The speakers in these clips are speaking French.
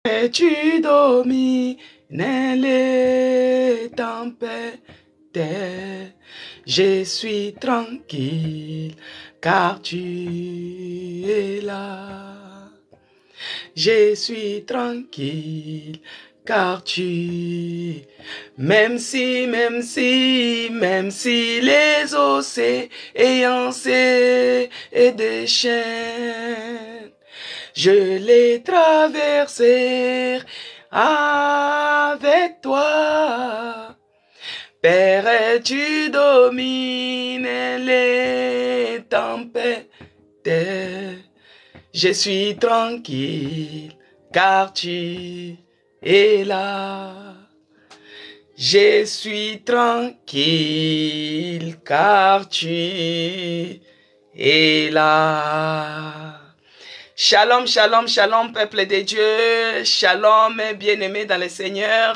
Et tu domines les tempêtes. Je suis tranquille car tu es là. Je suis tranquille car même si les océans et des chaînes, je les traverserai avec toi. Père, tu domines les tempêtes. Je suis tranquille car tu es là. Je suis tranquille car tu es là. Shalom, shalom, shalom, peuple de Dieu. Shalom, bien-aimés dans le Seigneur.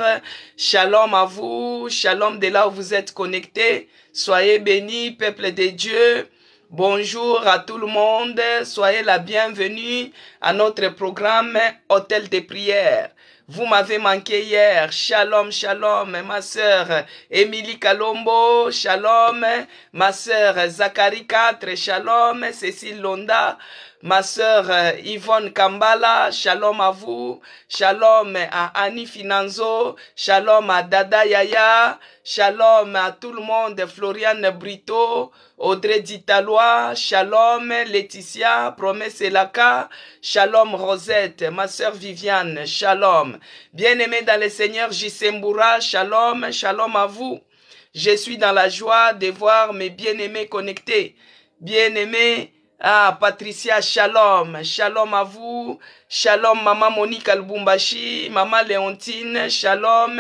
Shalom à vous. Shalom de là où vous êtes connectés. Soyez bénis, peuple de Dieu. Bonjour à tout le monde. Soyez la bienvenue à notre programme Hôtel de prière. Vous m'avez manqué hier. Shalom, shalom, ma sœur Émilie Kalombo. Shalom, ma sœur Zachary 4. Shalom, Cécile Londa. Ma sœur Yvonne Kambala, shalom à vous. Shalom à Annie Finanzo. Shalom à Dada Yaya. Shalom à tout le monde. Floriane Brito, Audrey Ditalois. Shalom Laetitia, Promesse Elaka. Shalom Rosette, ma sœur Viviane. Shalom. Bien-aimés dans le Seigneur, Jisembura. Shalom, shalom à vous. Je suis dans la joie de voir mes bien-aimés connectés. Bien-aimés, Patricia, shalom. Shalom à vous. Shalom, maman Monique Albumbashi, maman Léontine, shalom.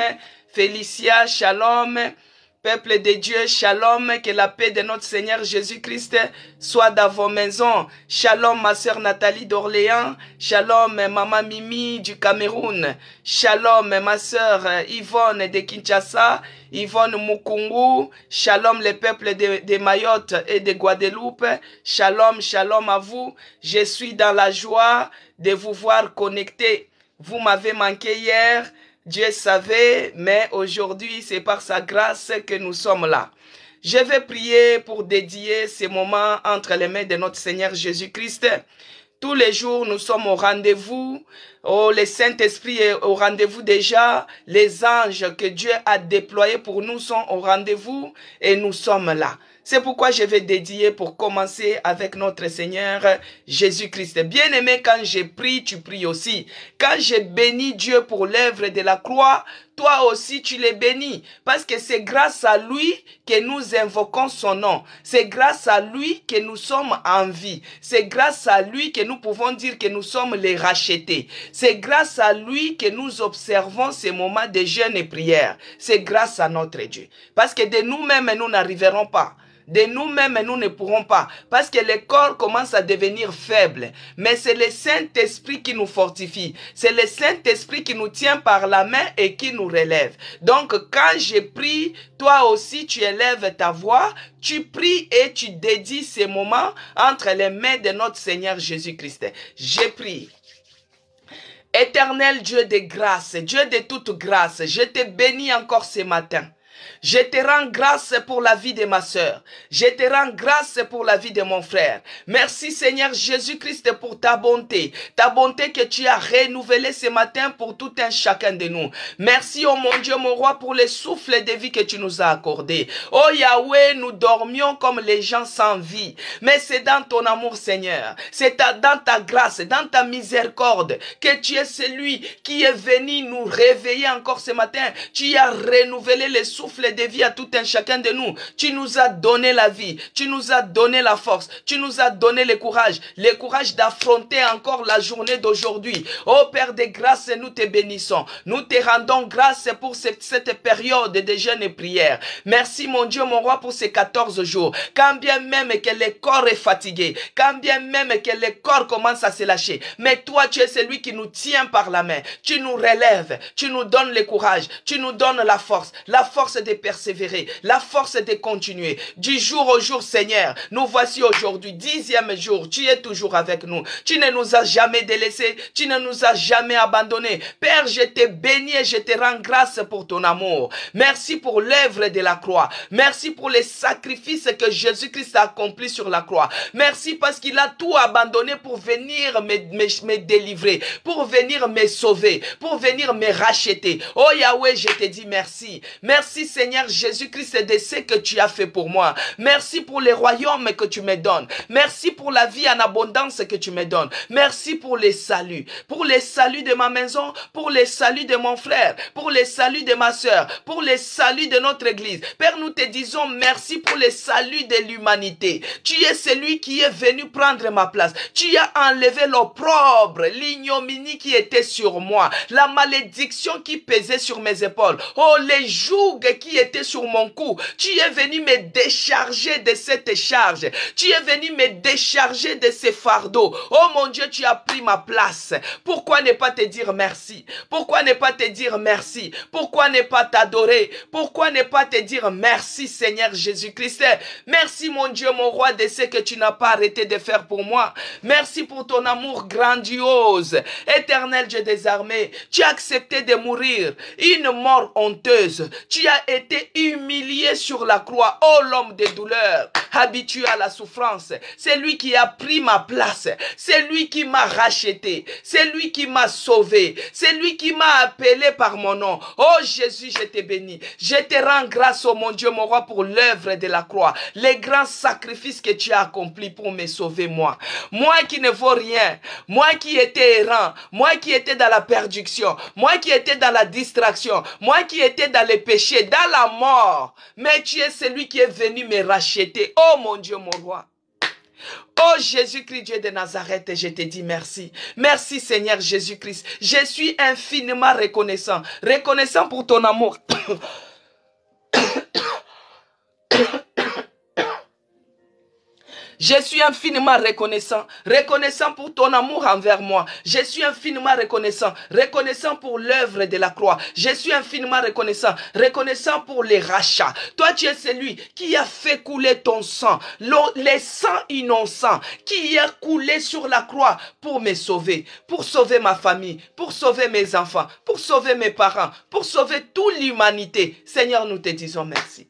Félicia, shalom. Peuple de Dieu, shalom, que la paix de notre Seigneur Jésus-Christ soit dans vos maisons. Shalom, ma sœur Nathalie d'Orléans. Shalom, maman Mimi du Cameroun. Shalom, ma sœur Yvonne de Kinshasa. Yvonne Mukungu. Shalom, les peuples de Mayotte et de Guadeloupe. Shalom, shalom à vous. Je suis dans la joie de vous voir connectés. Vous m'avez manqué hier. Dieu savait, mais aujourd'hui, c'est par sa grâce que nous sommes là. Je vais prier pour dédier ces moments entre les mains de notre Seigneur Jésus-Christ. Tous les jours, nous sommes au rendez-vous. Oh, le Saint-Esprit est au rendez-vous déjà. Les anges que Dieu a déployés pour nous sont au rendez-vous et nous sommes là. C'est pourquoi je vais dédier pour commencer avec notre Seigneur Jésus-Christ. Bien-aimé, quand je prie, tu pries aussi. Quand je bénis Dieu pour l'œuvre de la croix, toi aussi tu les bénis. Parce que c'est grâce à lui que nous invoquons son nom. C'est grâce à lui que nous sommes en vie. C'est grâce à lui que nous pouvons dire que nous sommes les rachetés. C'est grâce à lui que nous observons ces moments de jeûne et prière. C'est grâce à notre Dieu. Parce que de nous-mêmes, nous n'arriverons pas. De nous-mêmes, nous ne pourrons pas. Parce que le corps commence à devenir faible. Mais c'est le Saint-Esprit qui nous fortifie. C'est le Saint-Esprit qui nous tient par la main et qui nous relève. Donc, quand je prie, toi aussi, tu élèves ta voix. Tu pries et tu dédies ces moments entre les mains de notre Seigneur Jésus-Christ. Je prie. Éternel Dieu de grâce, Dieu de toute grâce, je te bénis encore ce matin. Je te rends grâce pour la vie de ma sœur. Je te rends grâce pour la vie de mon frère. Merci Seigneur Jésus-Christ pour ta bonté que tu as renouvelée ce matin pour tout un chacun de nous. Merci oh mon Dieu, mon roi, pour le souffle de vie que tu nous as accordé. Oh Yahweh, nous dormions comme les gens sans vie. Mais c'est dans ton amour Seigneur, c'est dans ta grâce, dans ta miséricorde que tu es celui qui est venu nous réveiller encore ce matin. Tu as renouvelé le souffle de vie à tout un chacun de nous. Tu nous as donné la vie, tu nous as donné la force, tu nous as donné le courage d'affronter encore la journée d'aujourd'hui. Oh Père de grâce, nous te bénissons. Nous te rendons grâce pour cette période de jeûne et prière. Merci mon Dieu, mon roi, pour ces 14 jours. Quand bien même que le corps est fatigué, quand bien même que le corps commence à se lâcher, mais toi tu es celui qui nous tient par la main. Tu nous relèves, tu nous donnes le courage, tu nous donnes la force force de persévérer, la force de continuer. Du jour au jour, Seigneur, nous voici aujourd'hui, 10e jour, tu es toujours avec nous. Tu ne nous as jamais délaissés, tu ne nous as jamais abandonnés. Père, je te bénis et je te rends grâce pour ton amour. Merci pour l'œuvre de la croix. Merci pour les sacrifices que Jésus-Christ a accomplis sur la croix. Merci parce qu'il a tout abandonné pour venir me délivrer, pour venir me sauver, pour venir me racheter. Oh Yahweh, je te dis merci. Merci Seigneur Jésus-Christ de ce que tu as fait pour moi. Merci pour les royaumes que tu me donnes. Merci pour la vie en abondance que tu me donnes. Merci pour les saluts de ma maison, pour les saluts de mon frère, pour les saluts de ma soeur, pour les saluts de notre église. Père, nous te disons merci pour les saluts de l'humanité. Tu es celui qui est venu prendre ma place. Tu as enlevé l'opprobre, l'ignominie qui était sur moi, la malédiction qui pesait sur mes épaules. Oh, les jougs qui étaient sur mon cou. Tu es venu me décharger de cette charge. Tu es venu me décharger de ces fardeaux. Oh mon Dieu, tu as pris ma place. Pourquoi ne pas te dire merci? Pourquoi ne pas te dire merci? Pourquoi ne pas t'adorer? Pourquoi ne pas te dire merci Seigneur Jésus-Christ? Merci mon Dieu, mon roi, de ce que tu n'as pas arrêté de faire pour moi. Merci pour ton amour grandiose. Éternel Dieu des armées, tu as accepté de mourir une mort honteuse. Tu as été humilié sur la croix. Oh l'homme des douleurs, habitué à la souffrance. C'est lui qui a pris ma place. C'est lui qui m'a racheté. C'est lui qui m'a sauvé. C'est lui qui m'a appelé par mon nom. Oh Jésus, je te bénis. Je te rends grâce, oh mon Dieu, mon roi, pour l'œuvre de la croix. Les grands sacrifices que tu as accomplis pour me sauver, moi. Moi qui ne vaux rien. Moi qui étais errant. Moi qui étais dans la perdition. Moi qui étais dans la distraction. Moi qui étais dans les péchés, dans la mort. Mais tu es celui qui est venu me racheter. Oh mon Dieu, mon roi. Oh Jésus-Christ, Dieu de Nazareth, je te dis merci. Merci Seigneur Jésus-Christ. Je suis infiniment reconnaissant. Reconnaissant pour ton amour. Je suis infiniment reconnaissant. Reconnaissant pour ton amour envers moi. Je suis infiniment reconnaissant. Reconnaissant pour l'œuvre de la croix. Je suis infiniment reconnaissant. Reconnaissant pour les rachats. Toi, tu es celui qui a fait couler ton sang. Les sangs innocents qui a coulé sur la croix pour me sauver. Pour sauver ma famille. Pour sauver mes enfants. Pour sauver mes parents. Pour sauver toute l'humanité. Seigneur, nous te disons merci.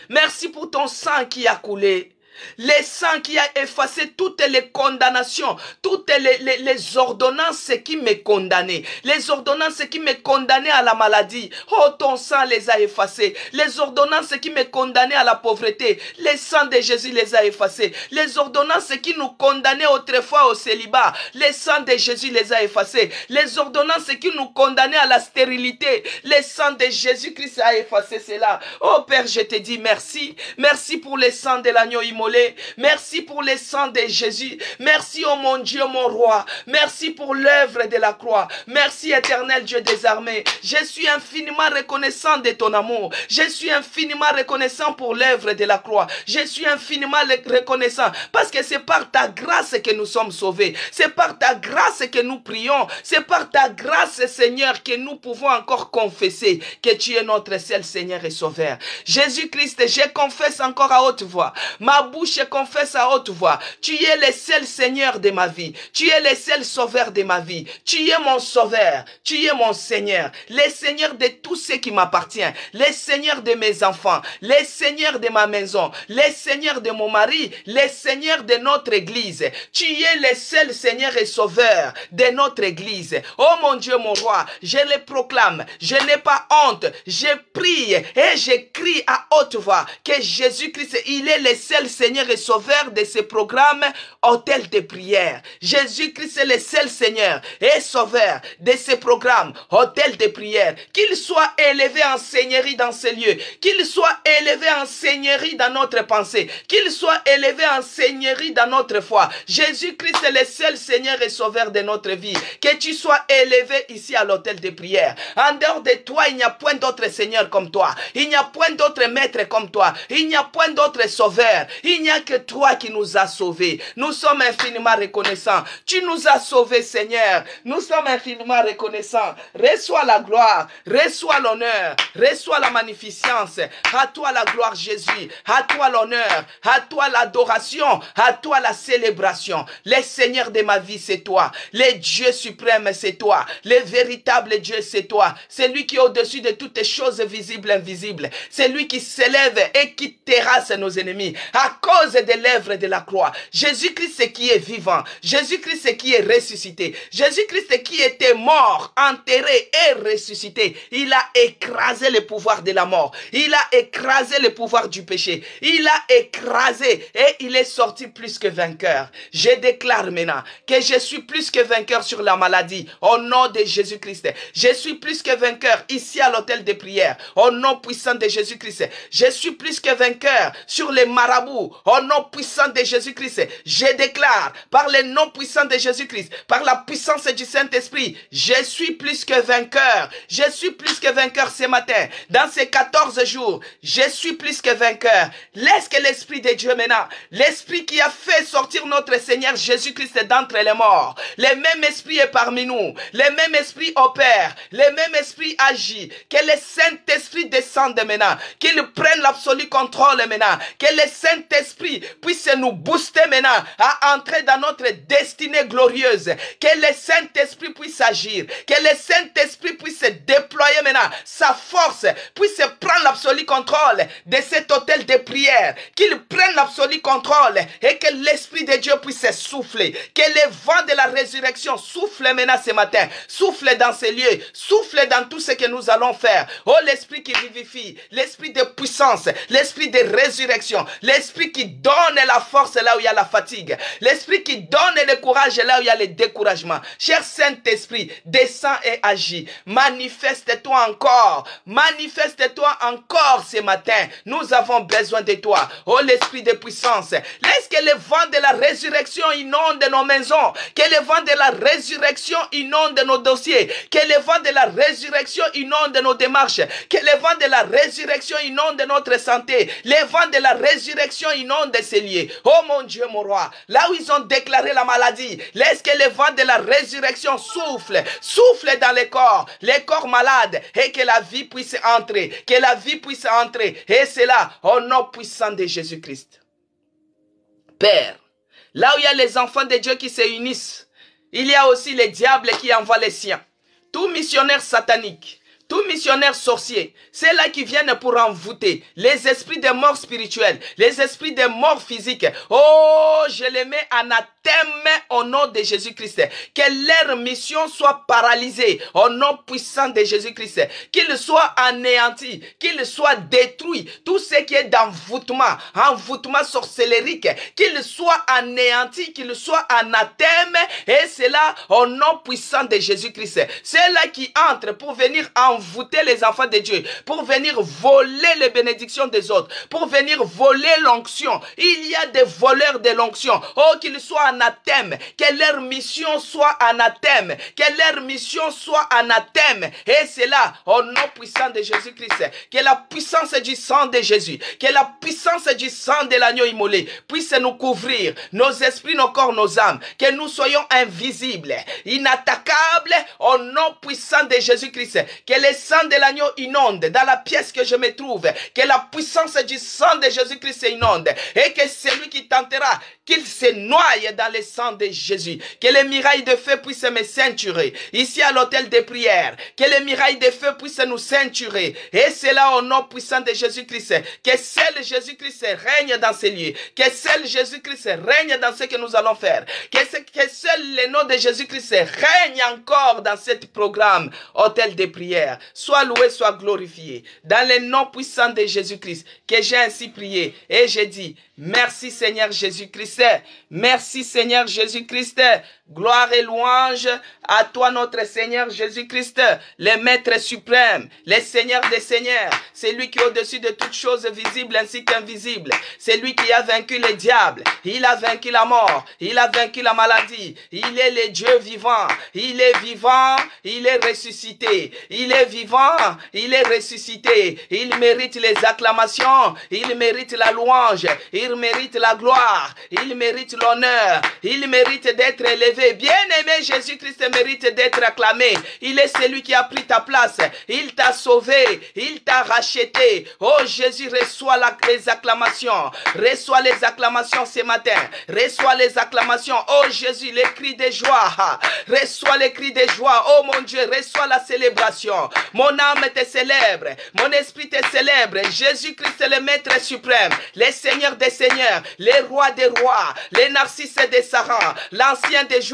Merci pour ton sang qui a coulé. Le sang qui a effacé toutes les condamnations, toutes les ordonnances qui me condamnaient. Les ordonnances qui me condamnaient à la maladie. Oh, ton sang les a effacées. Les ordonnances qui me condamnaient à la pauvreté. Le sang de Jésus les a effacées. Les ordonnances qui nous condamnaient autrefois au célibat. Le sang de Jésus les a effacées. Les ordonnances qui nous condamnaient à la stérilité. Le sang de Jésus-Christ a effacé cela. Oh Père, je te dis merci. Merci pour le sang de l'agneau immolé. Merci pour le sang de Jésus. Merci, oh mon Dieu, mon roi. Merci pour l'œuvre de la croix. Merci, éternel Dieu des armées. Je suis infiniment reconnaissant de ton amour. Je suis infiniment reconnaissant pour l'œuvre de la croix. Je suis infiniment reconnaissant parce que c'est par ta grâce que nous sommes sauvés. C'est par ta grâce que nous prions. C'est par ta grâce, Seigneur, que nous pouvons encore confesser que tu es notre seul Seigneur et Sauveur. Jésus-Christ, je confesse encore à haute voix. Ma bouche confesse à haute voix. Tu es le seul Seigneur de ma vie. Tu es le seul Sauveur de ma vie. Tu es mon Sauveur. Tu es mon Seigneur. Le Seigneur de tout ce qui m'appartient. Le Seigneur de mes enfants. Le Seigneur de ma maison. Le Seigneur de mon mari. Le Seigneur de notre église. Tu es le seul Seigneur et Sauveur de notre église. Oh mon Dieu, mon roi, je le proclame. Je n'ai pas honte. Je prie et je crie à haute voix que Jésus-Christ, il est le seul Seigneur et Sauveur de ce programme hôtel de prière. Jésus-Christ est le seul Seigneur et Sauveur de ce programme hôtel de prière. Qu'il soit élevé en seigneurie dans ces lieux. Qu'il soit élevé en seigneurie dans notre pensée. Qu'il soit élevé en seigneurie dans notre foi. Jésus-Christ est le seul Seigneur et Sauveur de notre vie. Que tu sois élevé ici à l'hôtel de prière. En dehors de toi, il n'y a point d'autre Seigneur comme toi. Il n'y a point d'autre maître comme toi. Il n'y a point d'autre Sauveur. Il Il n'y a que toi qui nous as sauvés. Nous sommes infiniment reconnaissants. Tu nous as sauvés, Seigneur. Nous sommes infiniment reconnaissants. Reçois la gloire, reçois l'honneur, reçois la magnificence. À toi la gloire, Jésus. À toi l'honneur, à toi l'adoration, à toi la célébration. Les seigneurs de ma vie, c'est toi. Les dieux suprêmes, c'est toi. Le véritable Dieu, c'est toi. C'est lui qui est au-dessus de toutes les choses visibles et invisibles. C'est lui qui s'élève et qui terrasse nos ennemis à cause des lèvres de la croix. Jésus-Christ, c'est qui est vivant. Jésus-Christ, c'est qui est ressuscité. Jésus-Christ, c'est qui était mort, enterré et ressuscité. Il a écrasé le pouvoir de la mort. Il a écrasé le pouvoir du péché. Il a écrasé et il est sorti plus que vainqueur. Je déclare maintenant que je suis plus que vainqueur sur la maladie au nom de Jésus-Christ. Je suis plus que vainqueur ici à l'hôtel de prière au nom puissant de Jésus-Christ. Je suis plus que vainqueur sur les marabouts au nom puissant de Jésus-Christ. Je déclare par le nom puissant de Jésus-Christ, par la puissance du Saint-Esprit, je suis plus que vainqueur. Je suis plus que vainqueur ce matin. Dans ces 14 jours, je suis plus que vainqueur. Laisse que l'Esprit de Dieu maintenant, l'Esprit qui a fait sortir notre Seigneur Jésus-Christ d'entre les morts, le même Esprit est parmi nous, le même Esprit opère, le même Esprit agit. Que le Saint-Esprit descende maintenant, qu'il prenne l'absolu contrôle maintenant, que le Saint-Esprit puisse nous booster maintenant à entrer dans notre destinée glorieuse, que le Saint-Esprit puisse agir, que le Saint-Esprit puisse déployer maintenant sa force, puisse prendre l'absolu contrôle de cet hôtel de prière, qu'il prenne l'absolu contrôle et que l'Esprit de Dieu puisse souffler, que le vent de la résurrection souffle maintenant ce matin, souffle dans ces lieux, souffle dans tout ce que nous allons faire. Oh, l'Esprit qui vivifie, l'Esprit de puissance, l'Esprit de résurrection, l'Esprit qui donne la force là où il y a la fatigue, l'Esprit qui donne le courage là où il y a le découragement. Cher Saint-Esprit, descends et agis. Manifeste-toi encore ce matin. Nous avons besoin de toi. Oh, l'Esprit de puissance, laisse que le vent de la résurrection inonde nos maisons, que le vent de la résurrection inonde nos dossiers, que le vent de la résurrection inonde nos démarches, que le vent de la résurrection inonde notre santé, le vent de la résurrection inonde ces lieux. Oh mon Dieu, mon roi, là où ils ont déclaré la maladie, laisse que le vent de la résurrection souffle dans les corps malades, et que la vie puisse entrer, et c'est là, au nom puissant de Jésus-Christ. Père, là où il y a les enfants de Dieu qui se unissent, il y a aussi les diables qui envoient les siens. Tout missionnaire satanique, tout missionnaire sorcier, c'est là qui viennent pour envoûter les esprits de mort spirituelle, les esprits de mort physique. Oh, je les mets anathème au nom de Jésus-Christ. Que leur mission soit paralysée au nom puissant de Jésus-Christ. Qu'ils soient anéantis, qu'ils soient détruits. Tout ce qui est d'envoûtement sorcellérique, qu'ils soient anéantis, qu'ils soient anathème. Et c'est là au nom puissant de Jésus-Christ. C'est là qui entre pour venir envoûter les enfants de Dieu, pour venir voler les bénédictions des autres, pour venir voler l'onction. Il y a des voleurs de l'onction. Oh, qu'ils soient anathème, que leur mission soit anathème, que leur mission soit anathème. Et c'est là, au nom puissant de Jésus-Christ, que la puissance du sang de Jésus, que la puissance du sang de l'agneau immolé puisse nous couvrir, nos esprits, nos corps, nos âmes, que nous soyons invisibles, inattaquables, au nom puissant de Jésus-Christ, que le sang de l'agneau inonde dans la pièce que je me trouve, que la puissance du sang de Jésus-Christ inonde, et que celui qui tentera, qu'il se noie dans le sang de Jésus, que les mirailles de feu puissent me ceinturer, ici à l'hôtel de prière, que les mirailles de feu puissent nous ceinturer, et c'est là au nom puissant de Jésus-Christ, que seul Jésus-Christ règne dans ces lieux, que seul Jésus-Christ règne dans ce que nous allons faire, que seul le nom de Jésus-Christ règne encore dans ce programme, hôtel de prière. Sois loué, sois glorifié, dans le nom puissant de Jésus-Christ, que j'ai ainsi prié, et j'ai dit, merci Seigneur Jésus-Christ, Jésus-Christ. Merci Seigneur Jésus-Christ. Gloire et louange à toi notre Seigneur Jésus-Christ, le Maître suprême, le Seigneur des Seigneurs. C'est lui qui est au-dessus de toutes choses visibles ainsi qu'invisibles. C'est lui qui a vaincu le diable. Il a vaincu la mort. Il a vaincu la maladie. Il est le Dieu vivant. Il est vivant. Il est ressuscité. Il est vivant. Il est ressuscité. Il mérite les acclamations. Il mérite la louange. Il mérite la gloire. Il mérite l'honneur. Il mérite d'être élevé. Bien-aimé, Jésus-Christ mérite d'être acclamé. Il est celui qui a pris ta place. Il t'a sauvé. Il t'a racheté. Oh Jésus, reçois les acclamations. Reçois les acclamations ce matin. Reçois les acclamations. Oh Jésus, les cris de joie. Reçois les cris de joie. Oh mon Dieu, reçois la célébration. Mon âme te célèbre. Mon esprit te célèbre. Jésus-Christ est le Maître suprême. Le Seigneur des Seigneurs. Le Roi des Rois. Le Narcisse des Sarans. L'Ancien des jours.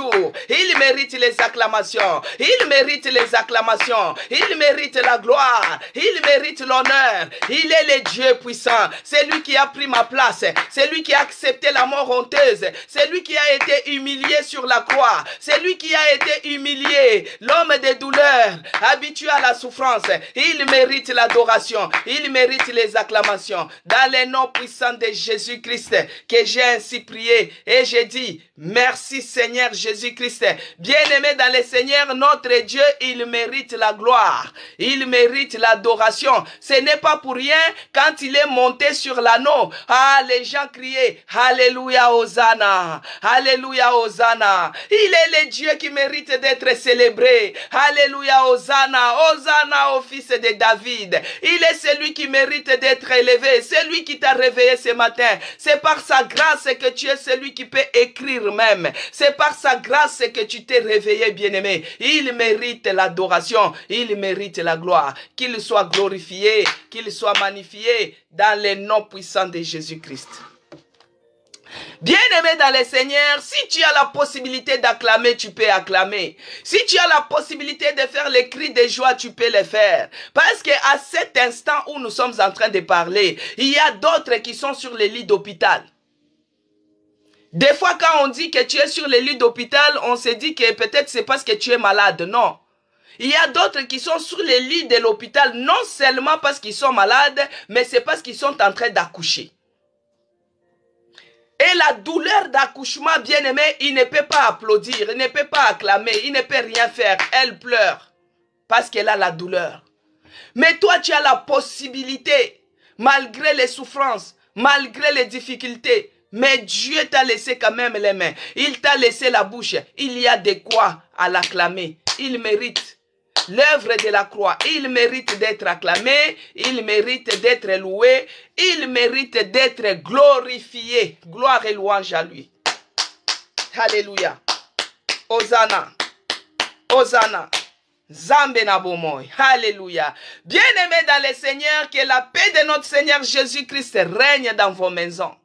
Il mérite les acclamations. Il mérite les acclamations. Il mérite la gloire. Il mérite l'honneur. Il est le Dieu puissant. C'est lui qui a pris ma place. C'est lui qui a accepté la mort honteuse. C'est lui qui a été humilié sur la croix. C'est lui qui a été humilié. L'homme des douleurs, habitué à la souffrance. Il mérite l'adoration. Il mérite les acclamations. Dans le nom puissant de Jésus-Christ, que j'ai ainsi prié. Et j'ai dit, merci Seigneur Jésus-Christ. Bien-aimé dans le Seigneur, notre Dieu, il mérite la gloire. Il mérite l'adoration. Ce n'est pas pour rien quand il est monté sur l'anneau. Ah, les gens criaient, Alléluia, Hosanna. Alléluia, Hosanna. Il est le Dieu qui mérite d'être célébré. Alléluia, Hosanna. Hosanna au fils de David. Il est celui qui mérite d'être élevé. C'est lui qui t'a réveillé ce matin. C'est par sa grâce que tu es celui qui peut écrire même. C'est par sa grâce que tu t'es réveillé, bien-aimé. Il mérite l'adoration. Il mérite la gloire. Qu'il soit glorifié, qu'il soit magnifié dans le nom puissant de Jésus-Christ. Bien-aimé dans le Seigneur, si tu as la possibilité d'acclamer, tu peux acclamer. Si tu as la possibilité de faire les cris de joie, tu peux les faire. Parce qu'à cet instant où nous sommes en train de parler, il y a d'autres qui sont sur les lits d'hôpital. Des fois, quand on dit que tu es sur les lits d'hôpital, on se dit que peut-être c'est parce que tu es malade. Non. Il y a d'autres qui sont sur les lits de l'hôpital, non seulement parce qu'ils sont malades, mais c'est parce qu'ils sont en train d'accoucher. Et la douleur d'accouchement, bien-aimé, il ne peut pas applaudir, il ne peut pas acclamer, il ne peut rien faire. Elle pleure parce qu'elle a la douleur. Mais toi, tu as la possibilité, malgré les souffrances, malgré les difficultés, mais Dieu t'a laissé quand même les mains. Il t'a laissé la bouche. Il y a de quoi à l'acclamer. Il mérite l'œuvre de la croix. Il mérite d'être acclamé. Il mérite d'être loué. Il mérite d'être glorifié. Gloire et louange à lui. Alléluia. Hosanna. Hosanna. Zambe na bomoy. Alléluia. Bien-aimés dans le Seigneur, que la paix de notre Seigneur Jésus-Christ règne dans vos maisons.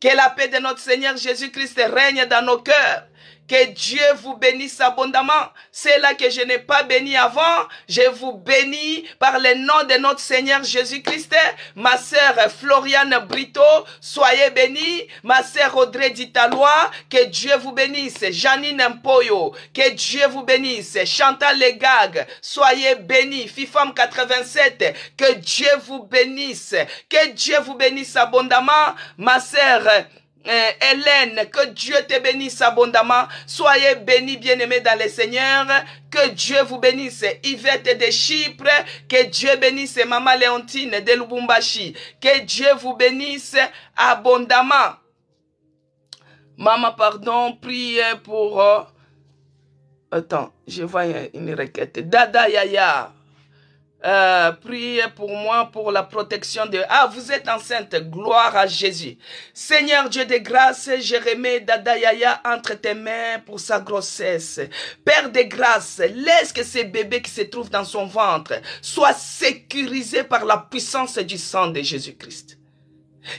Que la paix de notre Seigneur Jésus-Christ règne dans nos cœurs. Que Dieu vous bénisse abondamment. C'est là que je n'ai pas béni avant. Je vous bénis par le nom de notre Seigneur Jésus-Christ. Ma sœur Floriane Brito, soyez bénie. Ma sœur Audrey Ditalois, que Dieu vous bénisse. Janine Mpoyo, que Dieu vous bénisse. Chantal Legag, soyez bénie. Fifam 87, que Dieu vous bénisse. Que Dieu vous bénisse abondamment. Ma sœur Hélène, que Dieu te bénisse abondamment. Soyez bénis, bien-aimés dans le Seigneur. Que Dieu vous bénisse. Yvette de Chypre, que Dieu bénisse. Maman Léontine de Lubumbashi, que Dieu vous bénisse abondamment. Maman, pardon, priez pour... Attends, je vois une requête. Dada Yaya. Priez pour moi pour la protection de... Ah, vous êtes enceinte, gloire à Jésus. Seigneur Dieu de grâce, je remets Dada Yaya entre tes mains pour sa grossesse. Père de grâce, laisse que ce bébé qui se trouve dans son ventre soit sécurisé par la puissance du sang de Jésus-Christ.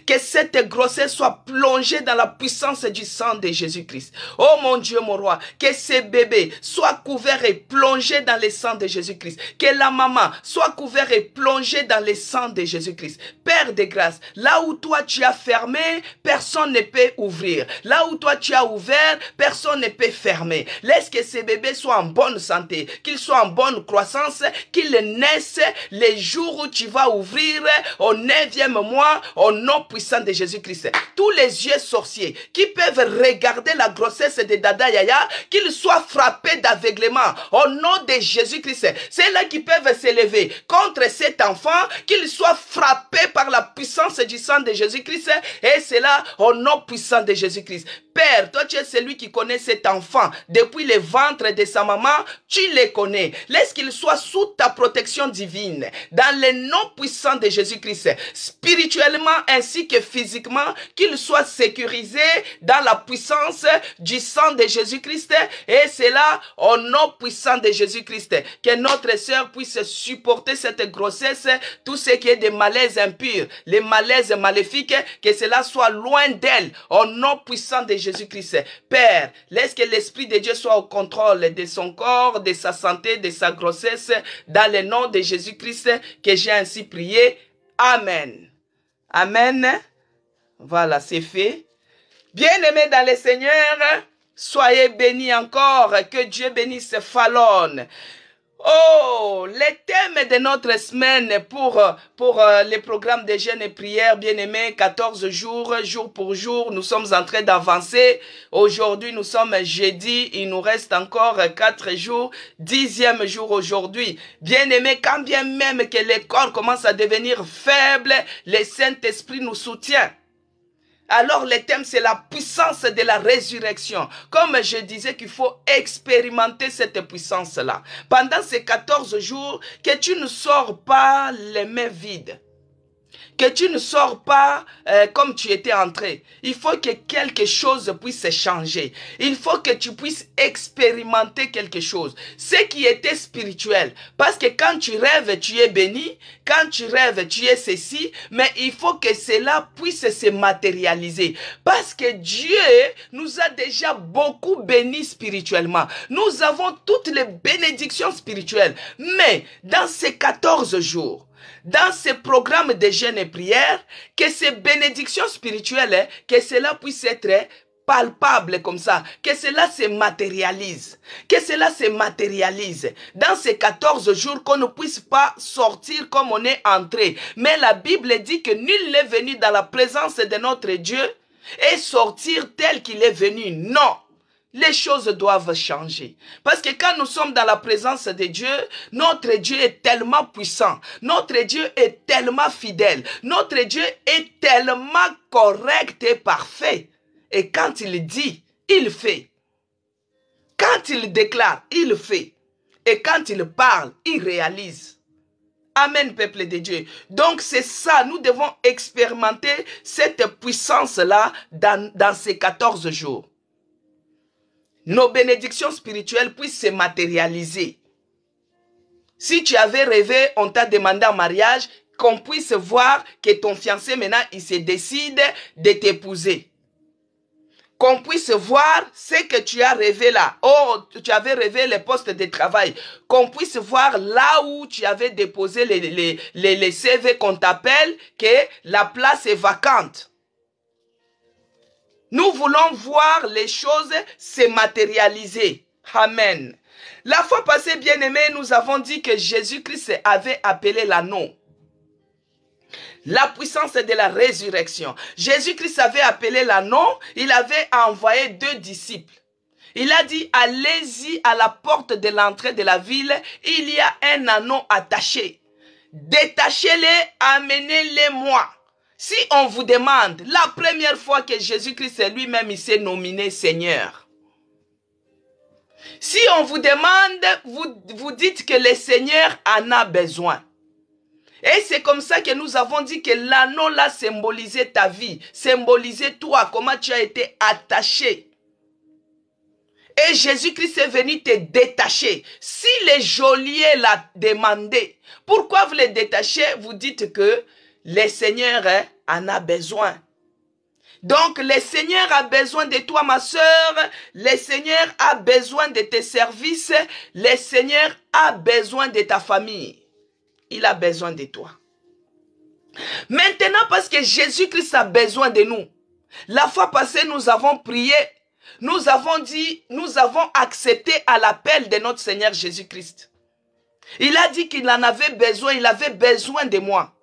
Que cette grossesse soit plongée dans la puissance du sang de Jésus-Christ. Oh mon Dieu, mon roi, que ces bébés soient couverts et plongés dans le sang de Jésus-Christ. Que la maman soit couverte et plongée dans le sang de Jésus-Christ. Père de grâce, là où toi tu as fermé, personne ne peut ouvrir. Là où toi tu as ouvert, personne ne peut fermer. Laisse que ces bébés soient en bonne santé, qu'ils soient en bonne croissance, qu'ils naissent les jours où tu vas ouvrir au 9e mois, au nom puissant de Jésus-Christ. Tous les yeux sorciers qui peuvent regarder la grossesse de Dada Yaya, qu'ils soient frappés d'aveuglement au nom de Jésus-Christ. C'est là qui peuvent s'élever contre cet enfant, qu'ils soient frappés par la puissance du sang de Jésus-Christ, et c'est là au nom puissant de Jésus-Christ. Père, toi tu es celui qui connaît cet enfant depuis le ventre de sa maman, tu le connais. Laisse qu'il soit sous ta protection divine, dans le nom puissant de Jésus-Christ, spirituellement ainsi que physiquement, qu'il soit sécurisé dans la puissance du sang de Jésus-Christ, et c'est là au nom puissant de Jésus-Christ que notre sœur puisse supporter cette grossesse, tout ce qui est des malaises impurs, les malaises maléfiques, que cela soit loin d'elle, au nom puissant de Jésus-Christ. Père, laisse que l'Esprit de Dieu soit au contrôle de son corps, de sa santé, de sa grossesse, dans le nom de Jésus-Christ que j'ai ainsi prié. Amen. Amen. Voilà, c'est fait. Bien-aimés dans le Seigneur, soyez bénis encore. Que Dieu bénisse Fallon. Oh, les thèmes de notre semaine pour les programmes de jeûne et prière, bien-aimés, 14 jours, jour pour jour, nous sommes en train d'avancer. Aujourd'hui, nous sommes jeudi, il nous reste encore 4 jours, 10e jour aujourd'hui. Bien-aimés, quand bien même que le corps commence à devenir faible, le Saint-Esprit nous soutient. Alors le thème c'est la puissance de la résurrection. Comme je disais qu'il faut expérimenter cette puissance-là. Pendant ces 14 jours, que tu ne sors pas les mains vides. Que tu ne sors pas comme tu étais entré. Il faut que quelque chose puisse changer. Il faut que tu puisses expérimenter quelque chose. Ce qui était spirituel. Parce que quand tu rêves, tu es béni. Quand tu rêves, tu es ceci. Mais il faut que cela puisse se matérialiser. Parce que Dieu nous a déjà beaucoup bénis spirituellement. Nous avons toutes les bénédictions spirituelles. Mais dans ces 14 jours, dans ces programmes de jeûne et prière, que ces bénédictions spirituelles, que cela puisse être palpable comme ça, que cela se matérialise, dans ces 14 jours, qu'on ne puisse pas sortir comme on est entré. Mais la Bible dit que nul n'est venu dans la présence de notre Dieu et sortir tel qu'il est venu. Non. Les choses doivent changer. Parce que quand nous sommes dans la présence de Dieu, notre Dieu est tellement puissant. Notre Dieu est tellement fidèle. Notre Dieu est tellement correct et parfait. Et quand il dit, il fait. Quand il déclare, il fait. Et quand il parle, il réalise. Amen, peuple de Dieu. Donc c'est ça, nous devons expérimenter cette puissance-là dans ces 14 jours. Nos bénédictions spirituelles puissent se matérialiser. Si tu avais rêvé, on t'a demandé en mariage, qu'on puisse voir que ton fiancé maintenant, il se décide de t'épouser. Qu'on puisse voir ce que tu as rêvé là. Oh, tu avais rêvé les postes de travail. Qu'on puisse voir là où tu avais déposé les CV qu'on t'appelle, que la place est vacante. Nous voulons voir les choses se matérialiser. Amen. La fois passée, bien-aimés, nous avons dit que Jésus-Christ avait appelé l'anneau. La puissance de la résurrection. Jésus-Christ avait appelé l'anneau. Il avait envoyé 2 disciples. Il a dit, allez-y à la porte de l'entrée de la ville. Il y a un anneau attaché. Détachez-les, amenez-les-moi. Si on vous demande, la première fois que Jésus-Christ lui-même, il s'est nominé Seigneur. Si on vous demande, vous dites que le Seigneur en a besoin. Et c'est comme ça que nous avons dit que l'anneau là symbolisait ta vie, symbolisait toi, comment tu as été attaché. Et Jésus-Christ est venu te détacher. Si les geôliers l'ont demandé, pourquoi vous les détachez? Vous dites que le Seigneur en a besoin. Donc, le Seigneur a besoin de toi, ma sœur. Le Seigneur a besoin de tes services. Le Seigneur a besoin de ta famille. Il a besoin de toi. Maintenant, parce que Jésus-Christ a besoin de nous. La fois passée, nous avons prié. Nous avons dit, nous avons accepté à l'appel de notre Seigneur Jésus-Christ. Il a dit qu'il en avait besoin. Il avait besoin de moi.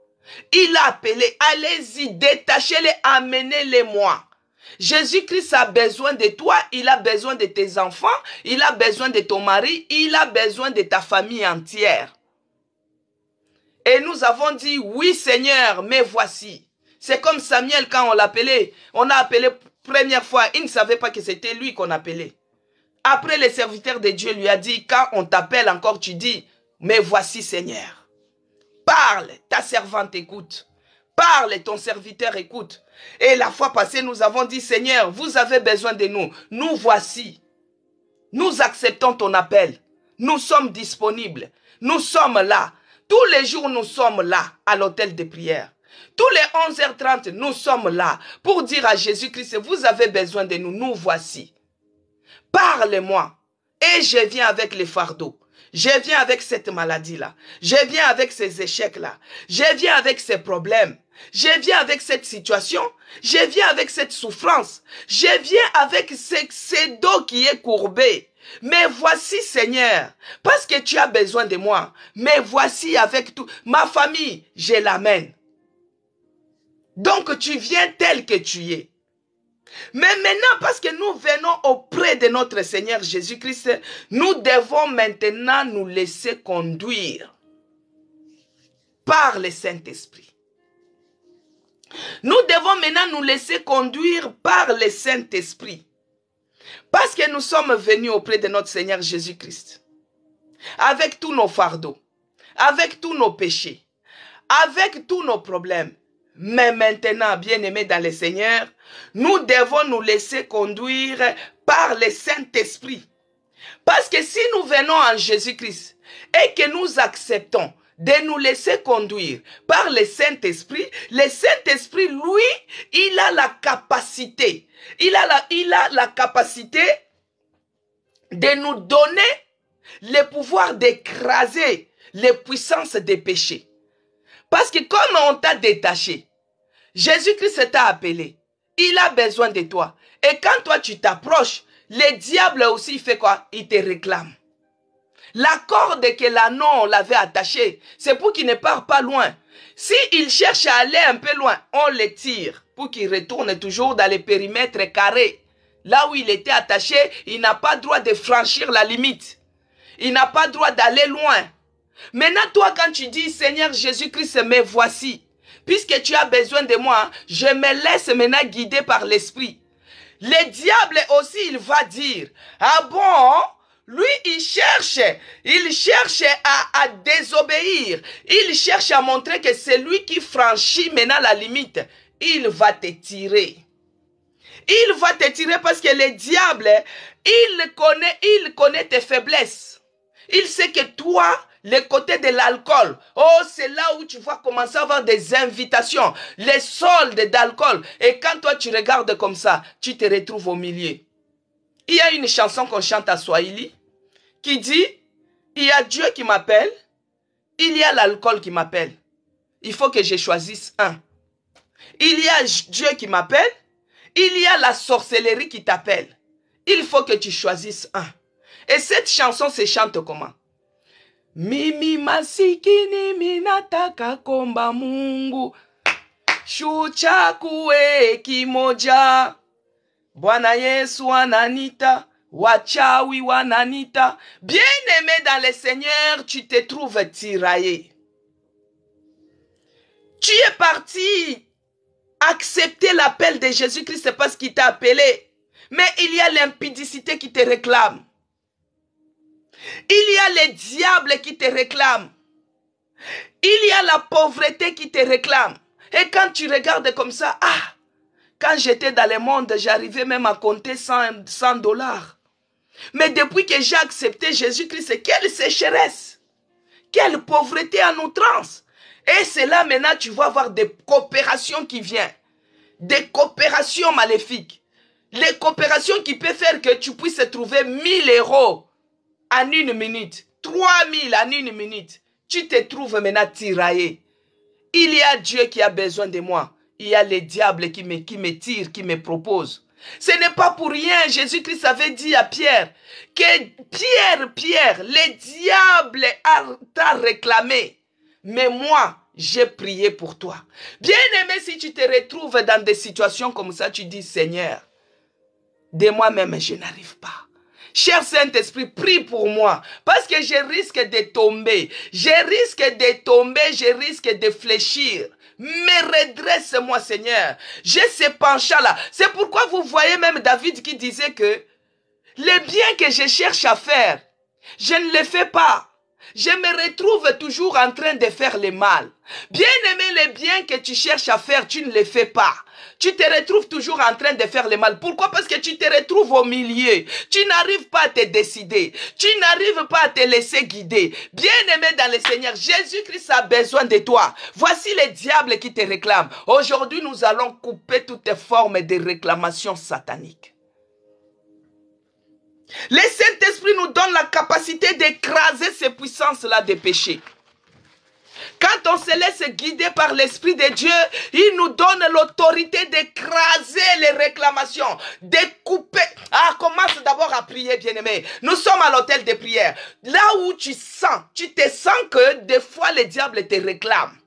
Il a appelé, allez-y, détachez-les, amenez-les-moi. Jésus-Christ a besoin de toi, il a besoin de tes enfants, il a besoin de ton mari, il a besoin de ta famille entière. Et nous avons dit, oui Seigneur, mais voici. C'est comme Samuel quand on l'appelait, on a appelé première fois, il ne savait pas que c'était lui qu'on appelait. Après, le serviteur de Dieu lui a dit, quand on t'appelle encore, tu dis, mais voici Seigneur. Parle, ta servante écoute. Parle, ton serviteur écoute. Et la fois passée, nous avons dit, Seigneur, vous avez besoin de nous. Nous voici. Nous acceptons ton appel. Nous sommes disponibles. Nous sommes là. Tous les jours, nous sommes là à l'hôtel de prière. Tous les 11h30, nous sommes là pour dire à Jésus-Christ, vous avez besoin de nous. Nous voici. Parle-moi. Et je viens avec les fardeaux. Je viens avec cette maladie-là. Je viens avec ces échecs-là. Je viens avec ces problèmes. Je viens avec cette situation. Je viens avec cette souffrance. Je viens avec ce dos qui est courbé. Mais voici, Seigneur, parce que tu as besoin de moi. Mais voici avec tout. Ma famille, je l'amène. Donc tu viens tel que tu es. Mais maintenant, parce que nous venons auprès de notre Seigneur Jésus-Christ, nous devons maintenant nous laisser conduire par le Saint-Esprit. Nous devons maintenant nous laisser conduire par le Saint-Esprit. Parce que nous sommes venus auprès de notre Seigneur Jésus-Christ. Avec tous nos fardeaux, avec tous nos péchés, avec tous nos problèmes. Mais maintenant, bien-aimés dans le Seigneur, nous devons nous laisser conduire par le Saint-Esprit. Parce que si nous venons en Jésus-Christ et que nous acceptons de nous laisser conduire par le Saint-Esprit, le Saint-Esprit, lui, il a la capacité. Il a la capacité de nous donner le pouvoir d'écraser les puissances des péchés. Parce que comme on t'a détaché, Jésus-Christ t'a appelé. Il a besoin de toi. Et quand toi tu t'approches, le diable aussi il fait quoi? Il te réclame. La corde que l'anneau l'avait attachée, c'est pour qu'il ne parte pas loin. S'il cherche à aller un peu loin, on le tire pour qu'il retourne toujours dans les périmètres carrés. Là où il était attaché, il n'a pas droit de franchir la limite. Il n'a pas droit d'aller loin. Maintenant, toi, quand tu dis, Seigneur Jésus-Christ, me voici. Puisque tu as besoin de moi, je me laisse maintenant guider par l'Esprit. Le diable aussi, il va dire, ah bon, lui, il cherche à désobéir. Il cherche à montrer que c'est lui qui franchit maintenant la limite. Il va te tirer. Il va te tirer parce que le diable, il connaît tes faiblesses. Il sait que toi, le côté de l'alcool, oh, c'est là où tu vas commencer à avoir des invitations, les soldes d'alcool. Et quand toi, tu regardes comme ça, tu te retrouves au milieu. Il y a une chanson qu'on chante à Swahili qui dit, il y a Dieu qui m'appelle, il y a l'alcool qui m'appelle. Il faut que je choisisse un. Il y a Dieu qui m'appelle, il y a la sorcellerie qui t'appelle. Il faut que tu choisisses un. Et cette chanson se chante comment? Mimi masikini minataka komba Mungu, shuchakue kimoja. Bwana Yesu ananita, wachawi wananita. Bien-aimé dans le Seigneur, tu te trouves tiraillé. Tu es parti accepter l'appel de Jésus-Christ parce qu'il t'a appelé. Mais il y a l'impudicité qui te réclame. Il y a les diables qui te réclament. Il y a la pauvreté qui te réclame. Et quand tu regardes comme ça, ah, quand j'étais dans le monde, j'arrivais même à compter 100 $. Mais depuis que j'ai accepté Jésus-Christ, quelle sécheresse, quelle pauvreté en outrance. Et c'est là maintenant tu vas avoir des coopérations qui viennent. Des coopérations maléfiques. Les coopérations qui peuvent faire que tu puisses trouver 1000 euros en une minute. 3000 en une minute. Tu te trouves maintenant tiraillé. Il y a Dieu qui a besoin de moi. Il y a les diables qui me tirent, qui me proposent. Ce n'est pas pour rien. Jésus-Christ avait dit à Pierre que Pierre, le diable t'a réclamé. Mais moi, j'ai prié pour toi. Bien-aimé, si tu te retrouves dans des situations comme ça, tu dis, Seigneur, de moi-même, je n'arrive pas. Cher Saint-Esprit, prie pour moi, parce que je risque de tomber. Je risque de fléchir. Mais redresse-moi, Seigneur. J'ai ce penchant-là. C'est pourquoi vous voyez même David qui disait que les biens que je cherche à faire, je ne les fais pas. Je me retrouve toujours en train de faire le mal. Bien aimé, les biens que tu cherches à faire, tu ne les fais pas. Tu te retrouves toujours en train de faire le mal. Pourquoi? Parce que tu te retrouves au milieu. Tu n'arrives pas à te décider. Tu n'arrives pas à te laisser guider. Bien aimé dans le Seigneur, Jésus-Christ a besoin de toi. Voici les diables qui te réclament. Aujourd'hui, nous allons couper toutes formes de réclamations sataniques. Le Saint-Esprit nous donne la capacité d'écraser ces puissances-là des péchés. Quand on se laisse guider par l'Esprit de Dieu, il nous donne l'autorité d'écraser les réclamations, de couper. Commence d'abord à prier, bien-aimé. Nous sommes à l'hôtel de prière. Là où tu te sens que des fois les diables te réclament.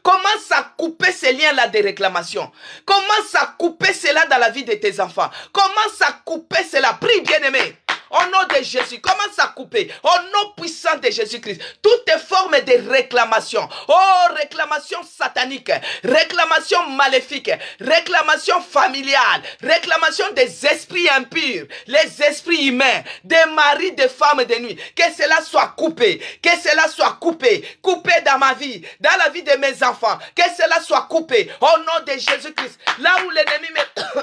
Commence à couper ces liens-là de réclamation. Commence à couper cela dans la vie de tes enfants. Commence à couper cela. Prie, bien-aimé. Au nom de Jésus, commence à couper. Au nom puissant de Jésus-Christ, toutes formes de réclamation. Oh, réclamation satanique, réclamation maléfique, réclamation familiale, réclamation des esprits impurs, les esprits humains, des maris, des femmes de nuit. Que cela soit coupé, que cela soit coupé, coupé dans ma vie, dans la vie de mes enfants. Que cela soit coupé au nom de Jésus-Christ. Là où l'ennemi me...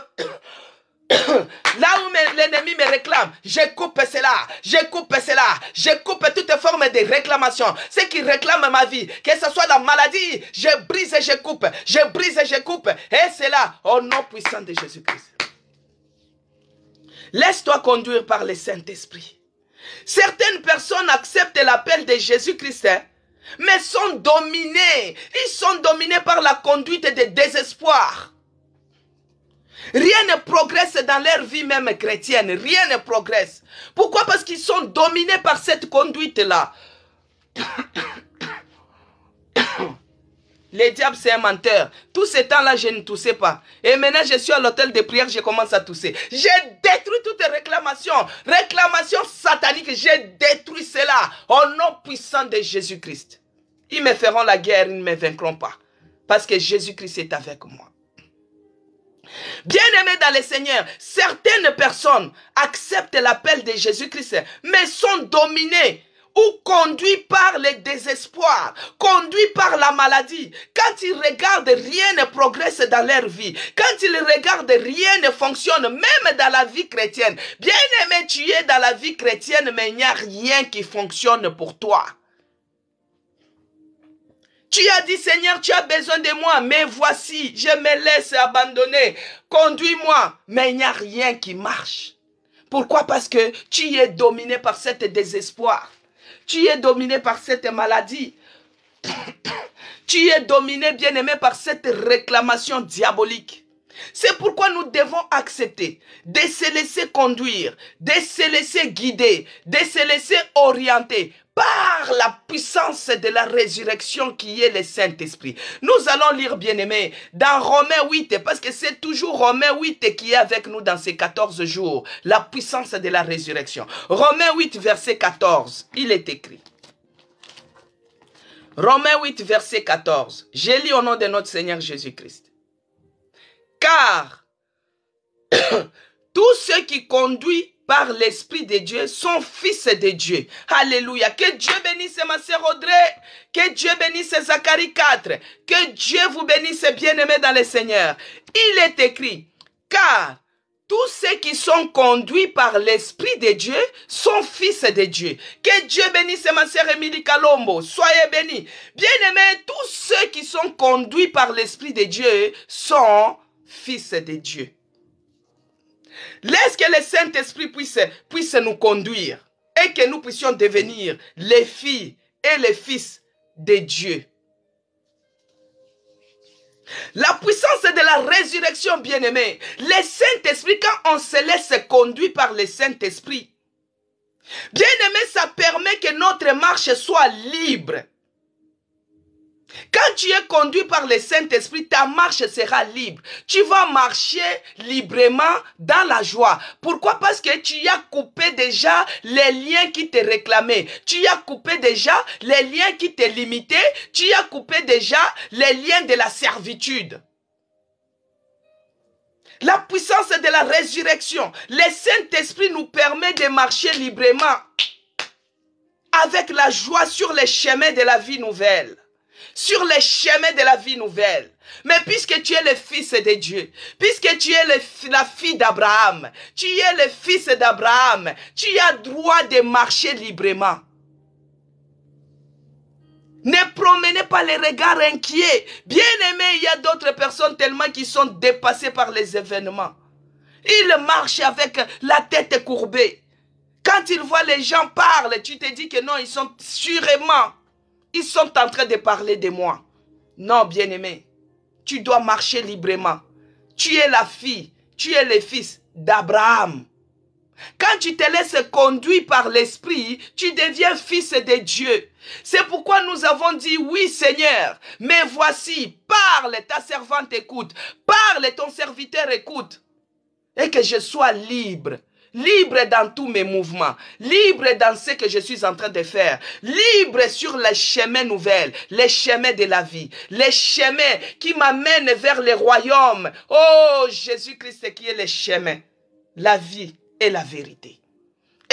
Là où l'ennemi me réclame, je coupe cela, je coupe toute forme de réclamation. Ce qui réclame ma vie, que ce soit la maladie, je brise et je coupe, et c'est là, au nom puissant de Jésus-Christ. Laisse-toi conduire par le Saint-Esprit. Certaines personnes acceptent l'appel de Jésus-Christ, mais sont dominés. Ils sont dominés par la conduite de désespoir. Rien ne progresse dans leur vie même chrétienne. Rien ne progresse. Pourquoi? Parce qu'ils sont dominés par cette conduite-là. Le diable, c'est un menteur. Tout ce temps-là, je ne toussais pas. Et maintenant, je suis à l'hôtel de prière, je commence à tousser. J'ai détruit toutes les réclamations. Réclamations sataniques. J'ai détruit cela au nom puissant de Jésus-Christ. Ils me feront la guerre, ils ne me vaincront pas. Parce que Jésus-Christ est avec moi. Bien-aimés dans le Seigneur, certaines personnes acceptent l'appel de Jésus-Christ, mais sont dominées ou conduits par le désespoir, conduits par la maladie. Quand ils regardent, rien ne progresse dans leur vie. Quand ils regardent, rien ne fonctionne, même dans la vie chrétienne. Bien-aimé, tu es dans la vie chrétienne, mais il n'y a rien qui fonctionne pour toi. Tu as dit, Seigneur, tu as besoin de moi, mais voici, je me laisse abandonner. Conduis-moi, mais il n'y a rien qui marche. Pourquoi? Parce que tu es dominé par cet désespoir. Tu es dominé par cette maladie. Tu es dominé, bien-aimé, par cette réclamation diabolique. C'est pourquoi nous devons accepter de se laisser conduire, de se laisser guider, de se laisser orienter par la puissance de la résurrection qui est le Saint-Esprit. Nous allons lire, bien-aimés, dans Romains 8, parce que c'est toujours Romains 8 qui est avec nous dans ces 14 jours, la puissance de la résurrection. Romains 8, verset 14, il est écrit. Romains 8, verset 14, je lis au nom de notre Seigneur Jésus-Christ. Car tous ceux qui conduisent par l'Esprit de Dieu sont fils de Dieu. Alléluia. Que Dieu bénisse ma sœur Audrey. Que Dieu bénisse Zacharie 4. Que Dieu vous bénisse, bien-aimés dans le Seigneur. Il est écrit, car tous ceux qui sont conduits par l'Esprit de Dieu sont fils de Dieu. Que Dieu bénisse ma sœur Émilie Kalombo. Soyez bénis. Bien-aimés, tous ceux qui sont conduits par l'Esprit de Dieu sont fils de Dieu. Laisse que le Saint-Esprit puisse nous conduire et que nous puissions devenir les filles et les fils de Dieu. La puissance de la résurrection, bien-aimé. Le Saint-Esprit, quand on se laisse conduire par le Saint-Esprit, bien-aimé, ça permet que notre marche soit libre. Quand tu es conduit par le Saint-Esprit, ta marche sera libre. Tu vas marcher librement dans la joie. Pourquoi? Parce que tu as coupé déjà les liens qui te réclamaient. Tu as coupé déjà les liens qui te limitaient. Tu as coupé déjà les liens de la servitude. La puissance de la résurrection. Le Saint-Esprit nous permet de marcher librement avec la joie sur les chemins de la vie nouvelle. Sur les chemins de la vie nouvelle. Mais puisque tu es le fils de Dieu, puisque tu es la fille d'Abraham, tu es le fils d'Abraham, tu as droit de marcher librement. Ne promenez pas les regards inquiets. Bien aimé, il y a d'autres personnes tellement qui sont dépassées par les événements. Ils marchent avec la tête courbée. Quand ils voient les gens parler, tu te dis que non, ils sont sûrement... Ils sont en train de parler de moi. Non, bien-aimé. Tu dois marcher librement. Tu es la fille, tu es le fils d'Abraham. Quand tu te laisses conduire par l'Esprit, tu deviens fils de Dieu. C'est pourquoi nous avons dit, oui Seigneur, mais voici, parle, ta servante écoute. Parle, ton serviteur écoute. Et que je sois libre. Libre dans tous mes mouvements, libre dans ce que je suis en train de faire, libre sur les chemins nouvelles, les chemins de la vie, les chemins qui m'amènent vers le royaume. Oh, Jésus-Christ qui est le chemin, la vie et la vérité.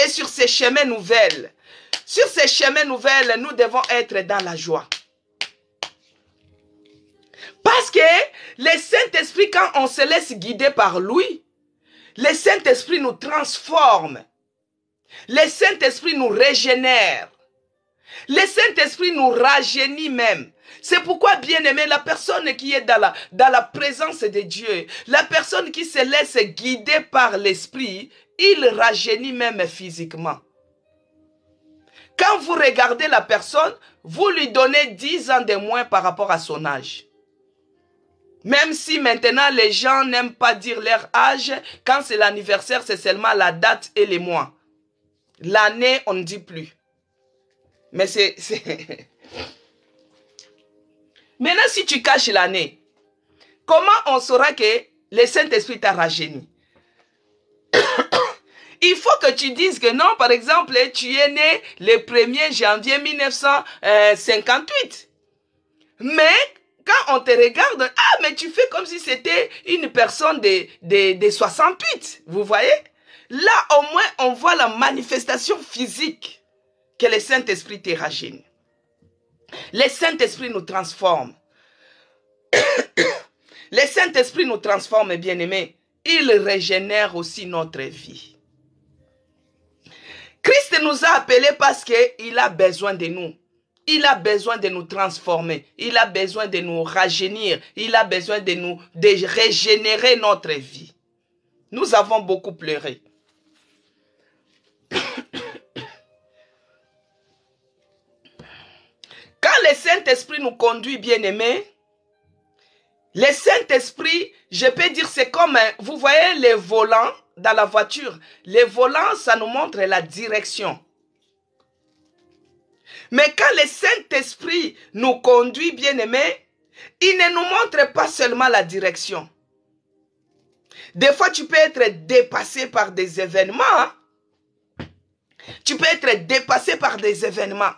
Et sur ces chemins nouvelles, nous devons être dans la joie. Parce que le Saint-Esprit, quand on se laisse guider par lui, le Saint-Esprit nous transforme. Le Saint-Esprit nous régénère. Le Saint-Esprit nous rajeunit même. C'est pourquoi, bien-aimé, la personne qui est dans la présence de Dieu, la personne qui se laisse guider par l'Esprit, il rajeunit même physiquement. Quand vous regardez la personne, vous lui donnez 10 ans de moins par rapport à son âge. Même si maintenant les gens n'aiment pas dire leur âge, quand c'est l'anniversaire, c'est seulement la date et les mois. L'année, on ne dit plus. Mais c'est... Maintenant, si tu caches l'année, comment on saura que le Saint-Esprit t'a rajeuni? Il faut que tu dises que non, par exemple, tu es né le 1er janvier 1958. Mais... quand on te regarde, ah, mais tu fais comme si c'était une personne de 68. Vous voyez? Là, au moins, on voit la manifestation physique que le Saint-Esprit te rajeunit. Le Saint-Esprit nous transforme. Le Saint-Esprit nous transforme, bien-aimés. Il régénère aussi notre vie. Christ nous a appelés parce qu'il a besoin de nous. Il a besoin de nous transformer. Il a besoin de nous rajeunir. Il a besoin de régénérer notre vie. Nous avons beaucoup pleuré. Quand le Saint-Esprit nous conduit, bien-aimés, le Saint-Esprit, je peux dire, c'est comme, vous voyez les volants dans la voiture. Les volants, ça nous montre la direction. Mais quand le Saint-Esprit nous conduit, bien-aimés, il ne nous montre pas seulement la direction. Des fois, tu peux être dépassé par des événements. Hein? Tu peux être dépassé par des événements.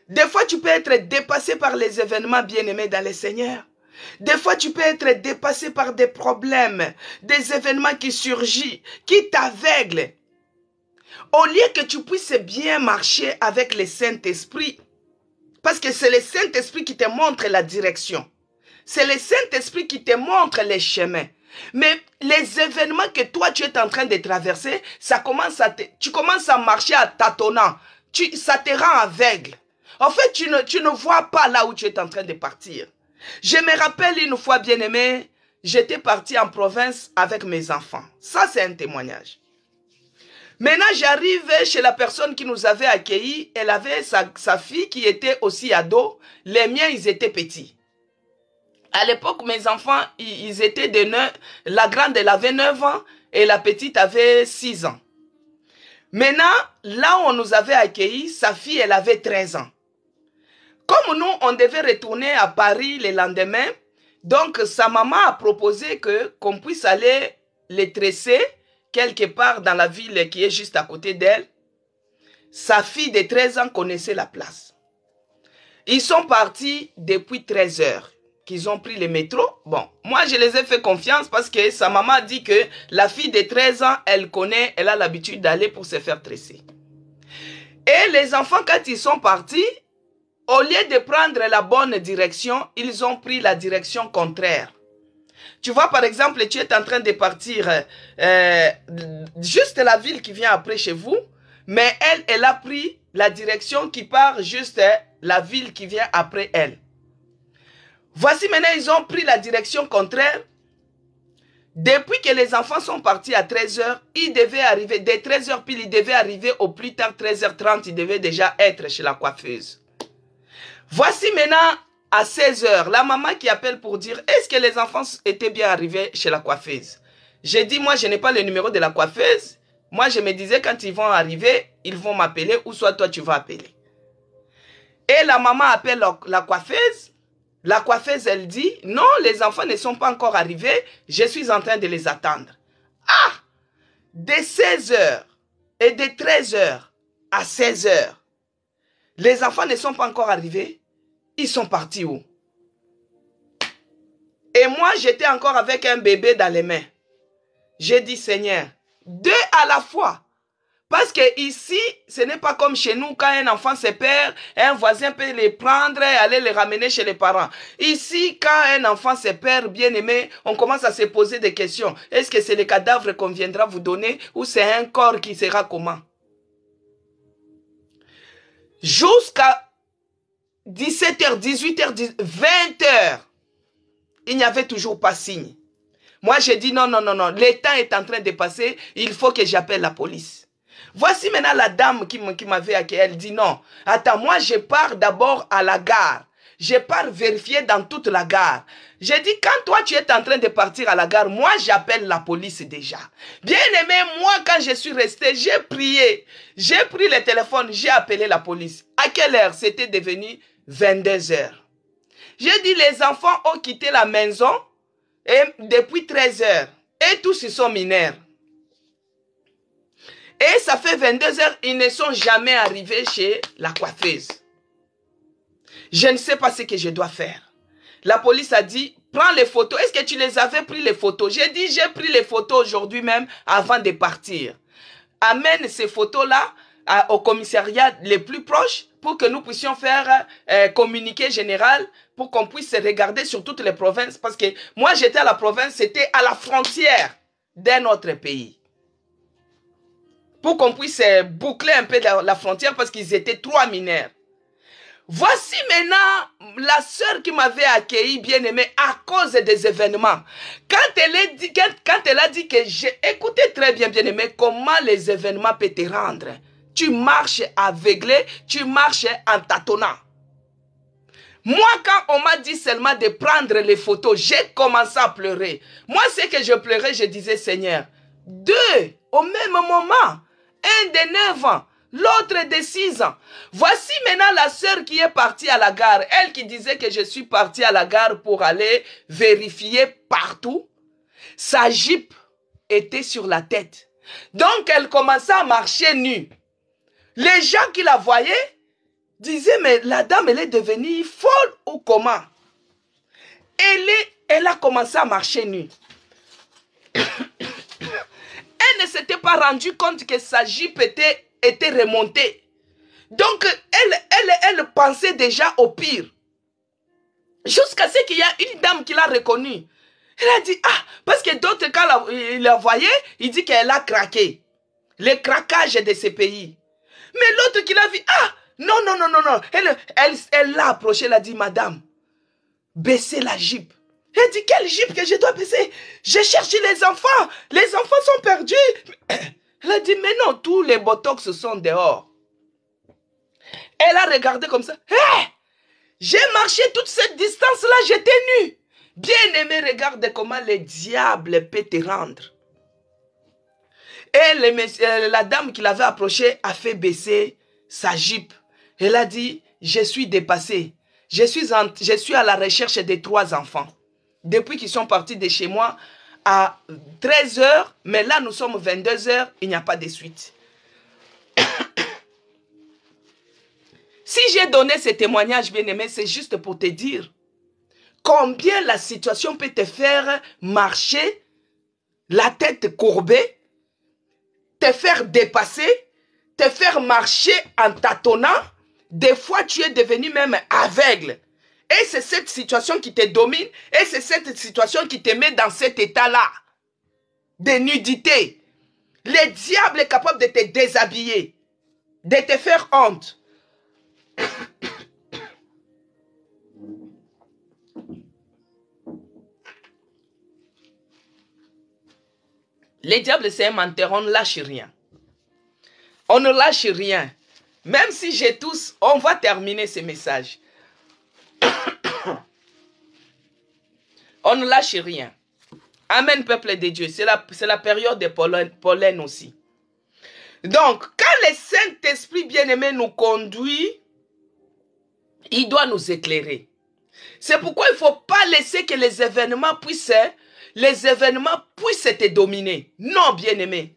Des fois, tu peux être dépassé par les événements, bien-aimés dans le Seigneur. Des fois, tu peux être dépassé par des problèmes, des événements qui surgissent, qui t'aveuglent. Au lieu que tu puisses bien marcher avec le Saint-Esprit, parce que c'est le Saint-Esprit qui te montre la direction. C'est le Saint-Esprit qui te montre les chemins. Mais les événements que toi, tu es en train de traverser, tu commences à marcher à tâtonnant. Ça te rend aveugle. En fait, tu ne vois pas là où tu es en train de partir. Je me rappelle une fois, bien-aimé, j'étais parti en province avec mes enfants. Ça, c'est un témoignage. Maintenant, j'arrive chez la personne qui nous avait accueillis. Elle avait sa fille qui était aussi ado. Les miens, ils étaient petits. À l'époque, mes enfants, ils étaient de 9. La grande, elle avait 9 ans et la petite avait 6 ans. Maintenant, là où on nous avait accueillis, sa fille, elle avait 13 ans. Comme nous, on devait retourner à Paris le lendemain, donc sa maman a proposé qu'on puisse aller les tresser quelque part dans la ville qui est juste à côté d'elle. Sa fille de 13 ans connaissait la place. Ils sont partis depuis 13 heures qu'ils ont pris le métro. Bon, moi je les ai fait confiance parce que sa maman a dit que la fille de 13 ans, elle a l'habitude d'aller pour se faire tresser. Et les enfants, quand ils sont partis, au lieu de prendre la bonne direction, ils ont pris la direction contraire. Tu vois, par exemple, tu es en train de partir juste la ville qui vient après chez vous, mais elle a pris la direction qui part juste la ville qui vient après elle. Voici maintenant, ils ont pris la direction contraire. Depuis que les enfants sont partis à 13 h, ils devaient arriver, dès 13 h pile, ils devaient arriver au plus tard 13 h 30, ils devaient déjà être chez la coiffeuse. Voici maintenant, à 16 h, la maman qui appelle pour dire, est-ce que les enfants étaient bien arrivés chez la coiffeuse? J'ai dit, moi, je n'ai pas le numéro de la coiffeuse. Moi, je me disais, quand ils vont arriver, ils vont m'appeler, ou soit toi, tu vas appeler. Et la maman appelle la coiffeuse. La coiffeuse, elle dit, non, les enfants ne sont pas encore arrivés, je suis en train de les attendre. Ah! De 16 h et de 13 h à 16 h, les enfants ne sont pas encore arrivés, ils sont partis où? Et moi, j'étais encore avec un bébé dans les mains. J'ai dit, Seigneur, 2 à la fois. Parce que ici, ce n'est pas comme chez nous, quand un enfant se perd, un voisin peut les prendre et aller les ramener chez les parents. Ici, quand un enfant se perd, bien aimé, on commence à se poser des questions. Est-ce que c'est le cadavre qu'on viendra vous donner ou c'est un corps qui sera comment? Jusqu'à 17 h, 18 h, 20 h, il n'y avait toujours pas signe. Moi, j'ai dit non, non, non, non, le temps est en train de passer, il faut que j'appelle la police. Voici maintenant la dame qui m'avait accueilli. Elle dit non, attends, moi je pars d'abord à la gare. Je pars vérifier dans toute la gare. J'ai dit, quand toi tu es en train de partir à la gare, moi j'appelle la police déjà. Bien aimé, moi quand je suis resté, j'ai prié. J'ai pris le téléphone, j'ai appelé la police. À quelle heure? C'était devenu 22 h. J'ai dit, les enfants ont quitté la maison et depuis 13 h. Et tous ils sont mineurs. Et ça fait 22 h, ils ne sont jamais arrivés chez la coiffeuse. Je ne sais pas ce que je dois faire. La police a dit, prends les photos. Est-ce que tu les avais pris les photos? J'ai dit, j'ai pris les photos aujourd'hui même avant de partir. Amène ces photos-là au commissariat les plus proches pour que nous puissions faire communiqué général pour qu'on puisse regarder sur toutes les provinces. Parce que moi, j'étais à la province, c'était à la frontière d'un autre pays. Pour qu'on puisse boucler un peu la frontière parce qu'ils étaient 3 mineurs. Voici maintenant la sœur qui m'avait accueilli, bien aimé, à cause des événements. Quand elle a dit que j'ai écouté très bien, bien aimé, comment les événements peuvent te rendre. Tu marches aveuglé, tu marches en tâtonnant. Moi, quand on m'a dit seulement de prendre les photos, j'ai commencé à pleurer. Moi, c'est que je pleurais, je disais, Seigneur, 2 au même moment. Un de 9 ans, l'autre de 6 ans. Voici maintenant la sœur qui est partie à la gare. Elle qui disait que je suis partie à la gare pour aller vérifier partout. Sa jupe était sur la tête. Donc elle commençait à marcher nue. Les gens qui la voyaient disaient, mais la dame, elle est devenue folle ou comment? Elle a commencé à marcher nue. Elle ne s'était pas rendue compte que sa jupe était remontée. Donc, elle pensait déjà au pire. Jusqu'à ce qu'il y a une dame qui l'a reconnue. Elle a dit, ah, parce que d'autres, quand il la voyait, il dit qu'elle a craqué. Le craquage de ces pays. Mais l'autre qui l'a vu, ah, non, non, non, non, non. Elle l'a approché, elle a dit, madame, baissez la jupe. Elle dit, quelle jupe que je dois baisser? J'ai cherché les enfants. Les enfants sont perdus. Elle a dit, mais non, tous les botox sont dehors. Elle a regardé comme ça. Hey, j'ai marché toute cette distance-là, j'étais nue. Bien-aimé, regarde comment le diable peut te rendre. Et la dame qui l'avait approché a fait baisser sa jupe. Elle a dit, je suis dépassée. Je suis à la recherche des 3 enfants. Depuis qu'ils sont partis de chez moi à 13 h, mais là nous sommes 22 h, il n'y a pas de suite. Si j'ai donné ce témoignage, bien-aimé, c'est juste pour te dire combien la situation peut te faire marcher, la tête courbée, te faire dépasser, te faire marcher en tâtonnant. Des fois, tu es devenu même aveugle. Et c'est cette situation qui te domine, et c'est cette situation qui te met dans cet état-là de nudité. Le diable est capable de te déshabiller, de te faire honte. Le diable, c'est un menteur, on ne lâche rien. On ne lâche rien. Même si j'ai tous, on va terminer ce message. On ne lâche rien. Amen, peuple de Dieu. C'est la période de pollen aussi. Donc, quand le Saint-Esprit bien-aimé nous conduit, il doit nous éclairer. C'est pourquoi il ne faut pas laisser que les événements puissent te dominer. Non, bien-aimé.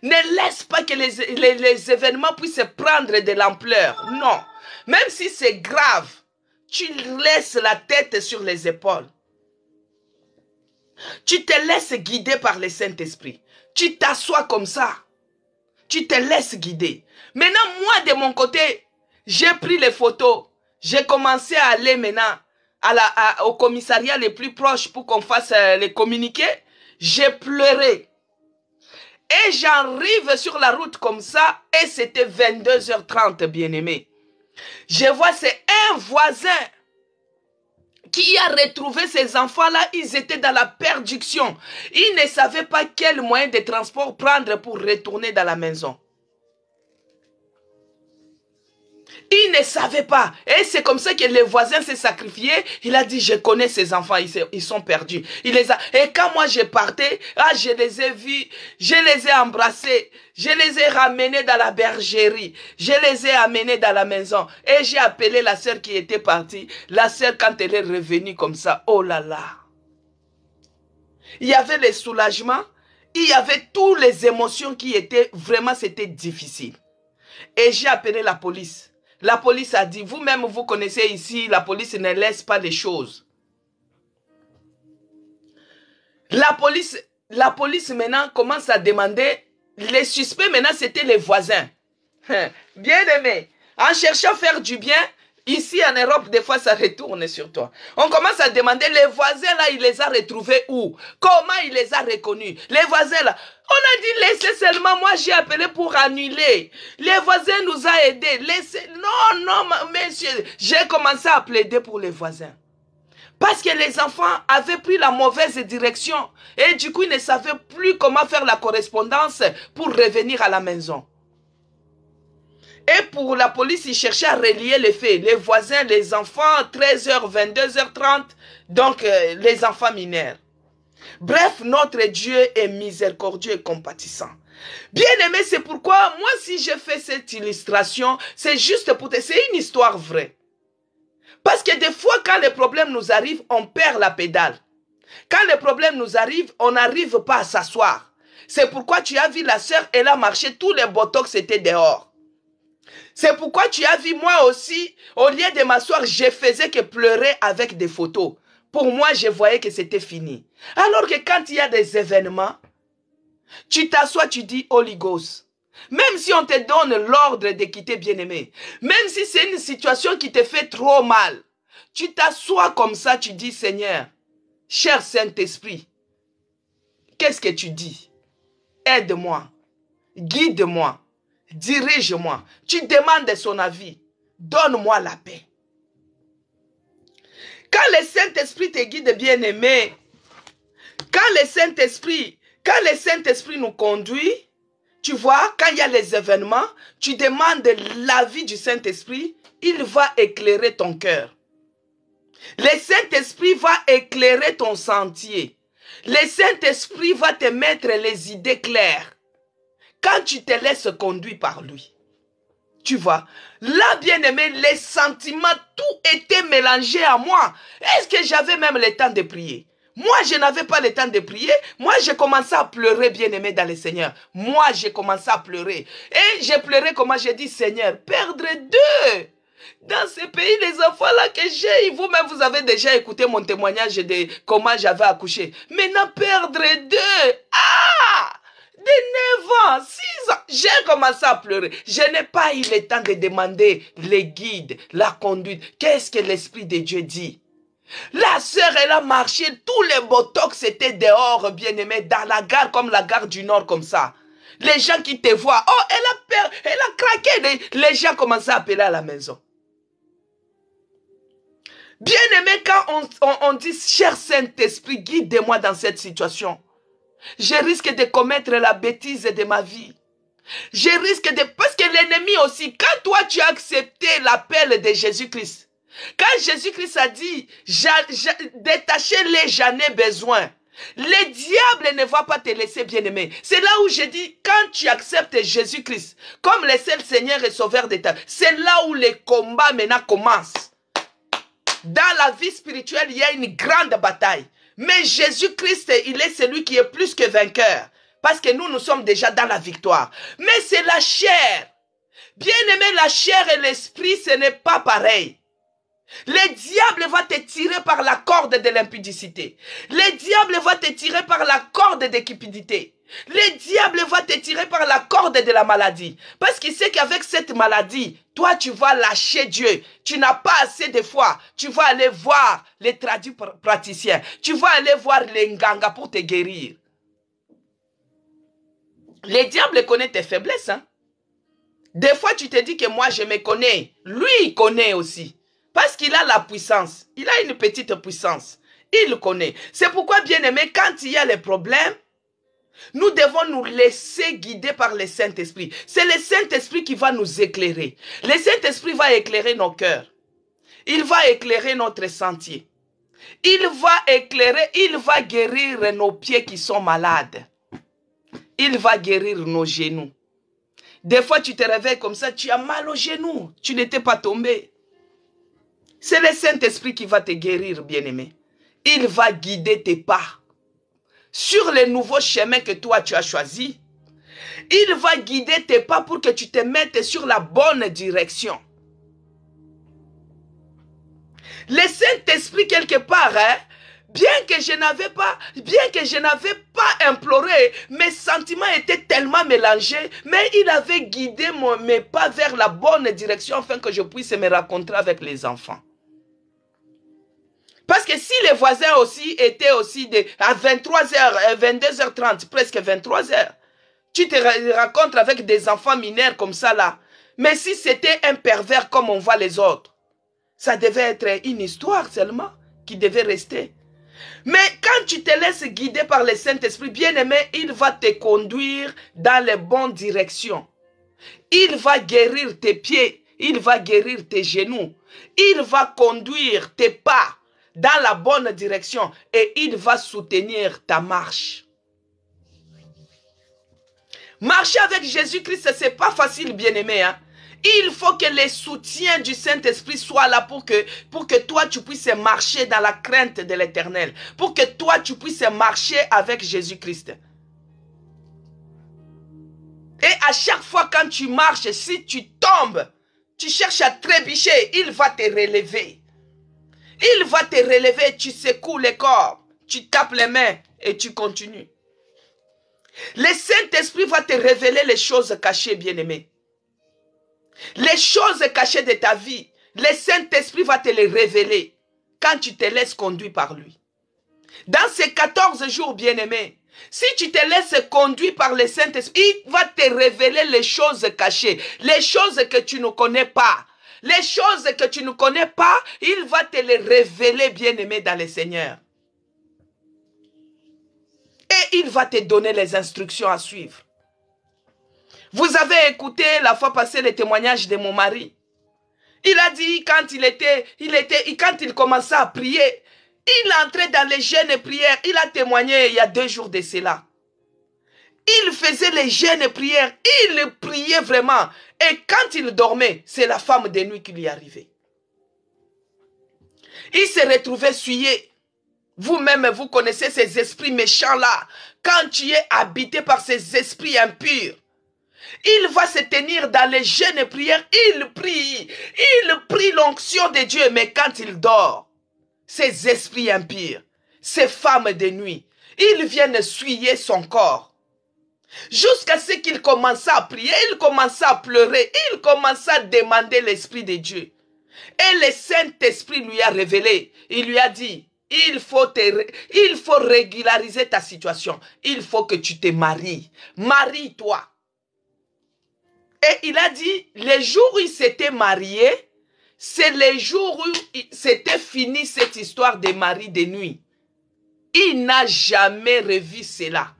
Ne laisse pas que les événements puissent prendre de l'ampleur. Non. Même si c'est grave, tu laisses la tête sur les épaules. Tu te laisses guider par le Saint-Esprit. Tu t'assois comme ça. Tu te laisses guider. Maintenant, moi, de mon côté, j'ai pris les photos. J'ai commencé à aller maintenant au commissariat le plus proche pour qu'on fasse les communiqués. J'ai pleuré. Et j'arrive sur la route comme ça, et c'était 22 h 30, bien-aimé. Je vois, c'est un voisin qui a retrouvé ces enfants-là. Ils étaient dans la perdition. Ils ne savaient pas quel moyen de transport prendre pour retourner dans la maison. Il ne savait pas. Et c'est comme ça que le voisin s'est sacrifié. Il a dit, je connais ces enfants, ils sont perdus. Et quand moi je partais, je les ai vus, je les ai embrassés, je les ai ramenés dans la bergerie, je les ai amenés dans la maison. Et j'ai appelé la sœur qui était partie. La sœur, quand elle est revenue comme ça, oh là là. Il y avait le soulagement, il y avait toutes les émotions qui étaient, vraiment c'était difficile. Et j'ai appelé la police. La police a dit, vous-même vous connaissez ici, la police ne laisse pas les choses. La police maintenant commence à demander, les suspects maintenant c'était les voisins. Bien aimé, en cherchant à faire du bien, ici en Europe des fois ça retourne sur toi. On commence à demander, les voisins là, il les a retrouvés où? Comment il les a reconnus? Les voisins là, on a dit laissez seulement, moi j'ai appelé pour annuler. Les voisins nous ont aidés. Laissez, non, non, monsieur, j'ai commencé à plaider pour les voisins. Parce que les enfants avaient pris la mauvaise direction. Et du coup, ils ne savaient plus comment faire la correspondance pour revenir à la maison. Et pour la police, ils cherchaient à relier les faits. Les voisins, les enfants, 13 h, 22 h 30, donc les enfants mineurs. Bref, notre Dieu est miséricordieux et compatissant. Bien aimé, c'est pourquoi moi, si je fais cette illustration, c'est juste pour te... C'est une histoire vraie. Parce que des fois, quand les problèmes nous arrivent, on perd la pédale. Quand les problèmes nous arrivent, on n'arrive pas à s'asseoir. C'est pourquoi tu as vu la sœur, elle a marché, tous les botox étaient dehors. C'est pourquoi tu as vu moi aussi, au lieu de m'asseoir, je faisais que pleurer avec des photos. Pour moi, je voyais que c'était fini. Alors que quand il y a des événements, tu t'assois, tu dis Holy Ghost. Même si on te donne l'ordre de quitter bien-aimé, même si c'est une situation qui te fait trop mal, tu t'assois comme ça, tu dis, Seigneur, cher Saint-Esprit, qu'est-ce que tu dis? Aide-moi, guide-moi, dirige-moi. Tu demandes son avis, donne-moi la paix. Quand le Saint-Esprit te guide, bien-aimé, quand le Saint-Esprit nous conduit, tu vois, quand il y a les événements, tu demandes l'avis du Saint-Esprit, il va éclairer ton cœur. Le Saint-Esprit va éclairer ton sentier. Le Saint-Esprit va te mettre les idées claires. Quand tu te laisses conduire par lui. Tu vois, là, bien-aimé, les sentiments, tout était mélangé à moi. Est-ce que j'avais même le temps de prier? Moi, je n'avais pas le temps de prier. Moi, j'ai commencé à pleurer, bien-aimé, dans le Seigneur. Moi, j'ai commencé à pleurer. Et j'ai pleuré comment j'ai dit, Seigneur, perdre deux. Dans ce pays, les enfants-là que j'ai, vous-même, vous avez déjà écouté mon témoignage de comment j'avais accouché. Maintenant, perdre deux. Ah! De 9 ans, 6 ans, j'ai commencé à pleurer. Je n'ai pas eu le temps de demander les guides, la conduite. Qu'est-ce que l'Esprit de Dieu dit? La sœur, elle a marché, tous les botox étaient dehors, bien-aimés, dans la gare, comme la gare du Nord, comme ça. Les gens qui te voient, oh, elle a craqué. Les gens commencent à appeler à la maison. Bien-aimé, quand on dit, cher Saint-Esprit, guide-moi dans cette situation. Je risque de commettre la bêtise de ma vie. Je risque de... Parce que l'ennemi aussi, quand toi tu as accepté l'appel de Jésus-Christ, quand Jésus-Christ a dit, détachez-les, j'en ai besoin. Le diable ne va pas te laisser, bien-aimé. C'est là où je dis, quand tu acceptes Jésus-Christ comme le seul Seigneur et Sauveur de ta vie, c'est là où les combats maintenant commencent. Dans la vie spirituelle, il y a une grande bataille. Mais Jésus-Christ, il est celui qui est plus que vainqueur. Parce que nous sommes déjà dans la victoire. Mais c'est la chair. Bien-aimé, la chair et l'esprit, ce n'est pas pareil. Le diable va te tirer par la corde de l'impudicité. Le diable va te tirer par la corde de cupidité. Le diable va te tirer par la corde de la maladie. Parce qu'il sait qu'avec cette maladie, toi tu vas lâcher Dieu. Tu n'as pas assez de foi. Tu vas aller voir les praticiens. Tu vas aller voir les nganga pour te guérir. Le diable connaît tes faiblesses. Hein? Des fois tu te dis que moi je me connais. Lui il connaît aussi. Parce qu'il a la puissance. Il a une petite puissance. Il connaît. C'est pourquoi, bien-aimé, quand il y a les problèmes, nous devons nous laisser guider par le Saint-Esprit. C'est le Saint-Esprit qui va nous éclairer. Le Saint-Esprit va éclairer nos cœurs. Il va éclairer notre sentier. Il va éclairer, il va guérir nos pieds qui sont malades. Il va guérir nos genoux. Des fois, tu te réveilles comme ça, tu as mal aux genoux. Tu n'étais pas tombé. C'est le Saint-Esprit qui va te guérir, bien-aimé. Il va guider tes pas sur les nouveaux chemins que toi tu as choisis. Il va guider tes pas pour que tu te mettes sur la bonne direction. Le Saint-Esprit, quelque part, hein, bien que je n'avais pas imploré, mes sentiments étaient tellement mélangés, mais il avait guidé mes pas vers la bonne direction afin que je puisse me rencontrer avec les enfants. Parce que si les voisins aussi étaient aussi à 23h, 22h30, presque 23h, tu te rencontres avec des enfants mineurs comme ça là. Mais si c'était un pervers comme on voit les autres, ça devait être une histoire seulement qui devait rester. Mais quand tu te laisses guider par le Saint-Esprit, bien-aimé, il va te conduire dans les bonnes directions. Il va guérir tes pieds, il va guérir tes genoux, il va conduire tes pas dans la bonne direction et il va soutenir ta marche. Marcher avec Jésus-Christ, ce n'est pas facile, bien-aimé. Hein? Il faut que le soutien du Saint-Esprit soit là pour que toi, tu puisses marcher dans la crainte de l'Éternel. Pour que toi, tu puisses marcher avec Jésus-Christ. Et à chaque fois quand tu marches, si tu tombes, tu cherches à trébucher, il va te relever. Il va te relever, tu secoues le corps, tu tapes les mains et tu continues. Le Saint-Esprit va te révéler les choses cachées, bien-aimé. Les choses cachées de ta vie. le Saint-Esprit va te les révéler quand tu te laisses conduire par lui. Dans ces 14 jours, bien-aimés, si tu te laisses conduire par le Saint-Esprit, il va te révéler les choses cachées, les choses que tu ne connais pas. Les choses que tu ne connais pas, il va te les révéler, bien-aimé, dans le Seigneur. Et il va te donner les instructions à suivre. Vous avez écouté la fois passée le témoignage de mon mari. Il a dit quand quand il commençait à prier, il entrait dans les jeûnes et prières. Il a témoigné il y a 2 jours de cela. Il faisait les jeûnes et prières. Il priait vraiment. Et quand il dormait, c'est la femme de nuit qui lui arrivait. Il se retrouvait souillé. Vous-même, vous connaissez ces esprits méchants-là. Quand tu es habité par ces esprits impurs, il va se tenir dans les jeûnes et prières. Il prie l'onction de Dieu. Mais quand il dort, ces esprits impurs, ces femmes de nuit, ils viennent souiller son corps. Jusqu'à ce qu'il commence à prier, il commence à pleurer, il commence à demander l'Esprit de Dieu. Et le Saint-Esprit lui a révélé, il lui a dit, il faut régulariser ta situation. Il faut que tu te maries. Marie-toi. Et il a dit, les jours où il s'était marié, c'est les jours où c'était fini cette histoire de mari de nuit. Il n'a jamais revu cela.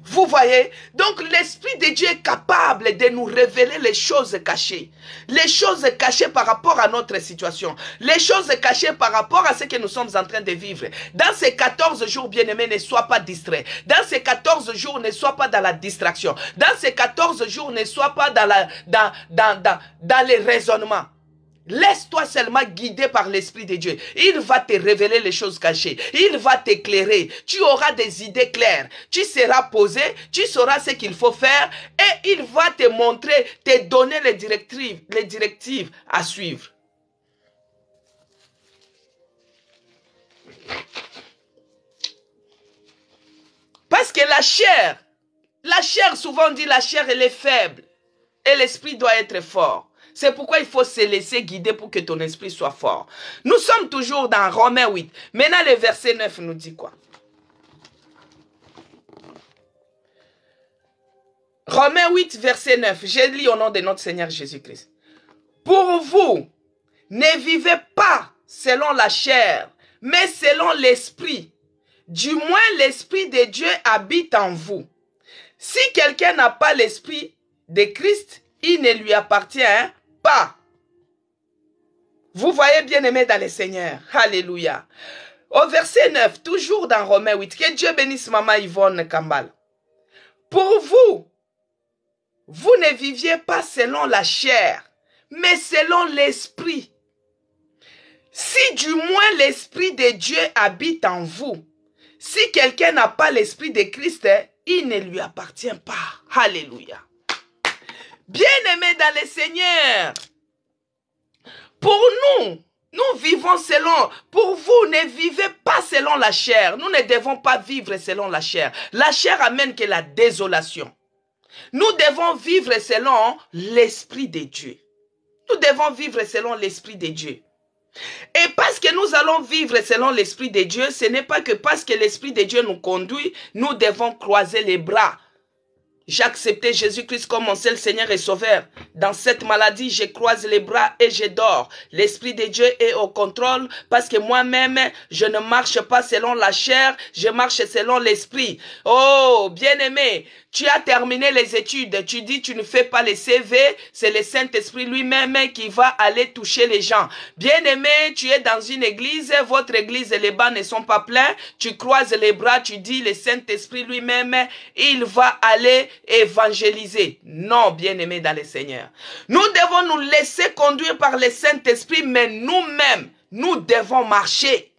Vous voyez, donc l'Esprit de Dieu est capable de nous révéler les choses cachées. Les choses cachées par rapport à notre situation. Les choses cachées par rapport à ce que nous sommes en train de vivre. Dans ces 14 jours, bien-aimés, ne sois pas distrait. Dans ces 14 jours, ne sois pas dans la distraction. Dans ces 14 jours, ne sois pas dans les raisonnements. Laisse-toi seulement guider par l'Esprit de Dieu. Il va te révéler les choses cachées. Il va t'éclairer. Tu auras des idées claires. Tu seras posé. Tu sauras ce qu'il faut faire. Et il va te montrer, te donner les directives à suivre. Parce que la chair souvent dit la chair elle est faible. Et l'esprit doit être fort. C'est pourquoi il faut se laisser guider pour que ton esprit soit fort. Nous sommes toujours dans Romains 8. Maintenant, le verset 9 nous dit quoi? Romains 8, verset 9. Je lis au nom de notre Seigneur Jésus-Christ. Pour vous, ne vivez pas selon la chair, mais selon l'esprit. Du moins, l'esprit de Dieu habite en vous. Si quelqu'un n'a pas l'esprit de Christ, il ne lui appartient pas. Vous voyez, bien-aimés dans le Seigneur. Alléluia. Au verset 9, toujours dans Romains 8, que Dieu bénisse Maman Yvonne Kambal. Pour vous, vous ne viviez pas selon la chair, mais selon l'esprit. Si du moins l'esprit de Dieu habite en vous, si quelqu'un n'a pas l'esprit de Christ, il ne lui appartient pas. Alléluia. Bien-aimés dans le Seigneur, pour nous vivons selon, pour vous ne vivez pas selon la chair. Nous ne devons pas vivre selon la chair. La chair amène que la désolation. Nous devons vivre selon l'Esprit de Dieu. Nous devons vivre selon l'Esprit de Dieu. Et parce que nous allons vivre selon l'Esprit de Dieu, ce n'est pas que parce que l'Esprit de Dieu nous conduit, nous devons croiser les bras. J'ai accepté Jésus-Christ comme mon seul Seigneur et Sauveur. Dans cette maladie, je croise les bras et je dors. L'Esprit de Dieu est au contrôle parce que moi-même, je ne marche pas selon la chair, je marche selon l'Esprit. Oh, bien-aimé, tu as terminé les études, tu dis tu ne fais pas les CV, c'est le Saint-Esprit lui-même qui va aller toucher les gens. Bien-aimé, tu es dans une église, votre église, les bancs ne sont pas pleins, tu croises les bras, tu dis le Saint-Esprit lui-même, il va aller évangéliser. Non, bien-aimé dans le Seigneur. Nous devons nous laisser conduire par le Saint-Esprit, mais nous-mêmes, nous devons marcher.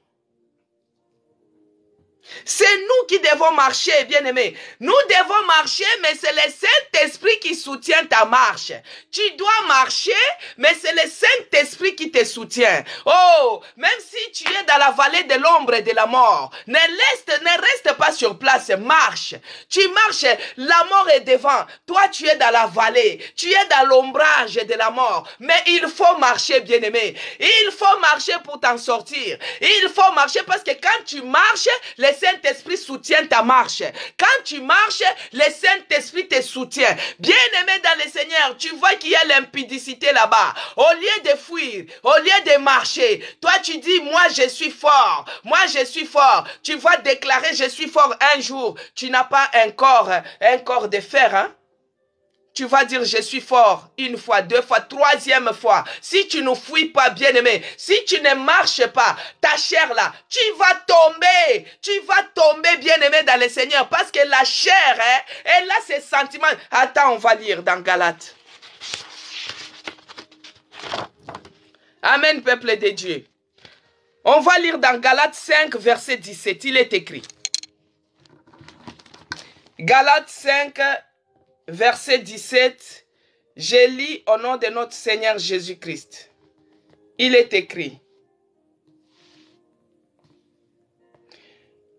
C'est nous qui devons marcher, bien-aimés. Nous devons marcher, mais c'est le Saint-Esprit qui soutient ta marche. Tu dois marcher, mais c'est le Saint-Esprit qui te soutient. Oh, même si tu es dans la vallée de l'ombre et de la mort, ne reste pas sur place, marche. Tu marches, la mort est devant. Toi, tu es dans la vallée, tu es dans l'ombrage de la mort. Mais il faut marcher, bien-aimé. Il faut marcher pour t'en sortir. Il faut marcher parce que quand tu marches, le Saint-Esprit soutient ta marche. Quand tu marches, le Saint-Esprit te soutient. Bien-aimé dans le Seigneur, tu vois qu'il y a l'impudicité là-bas. Au lieu de fuir, au lieu de marcher, toi tu dis, moi je suis fort. Moi je suis fort. Tu vas déclarer, je suis fort un jour. Tu n'as pas un corps de fer, hein? Tu vas dire, je suis fort, une fois, deux fois, troisième fois. Si tu ne fuis pas, bien-aimé, si tu ne marches pas, ta chair là, tu vas tomber, bien-aimé dans le Seigneur, parce que la chair, hein, elle a ses sentiments. Attends, on va lire dans Galates. Amen, peuple de Dieu. On va lire dans Galates 5, verset 17, il est écrit. Galates 5, verset 17, je lis au nom de notre Seigneur Jésus-Christ. Il est écrit.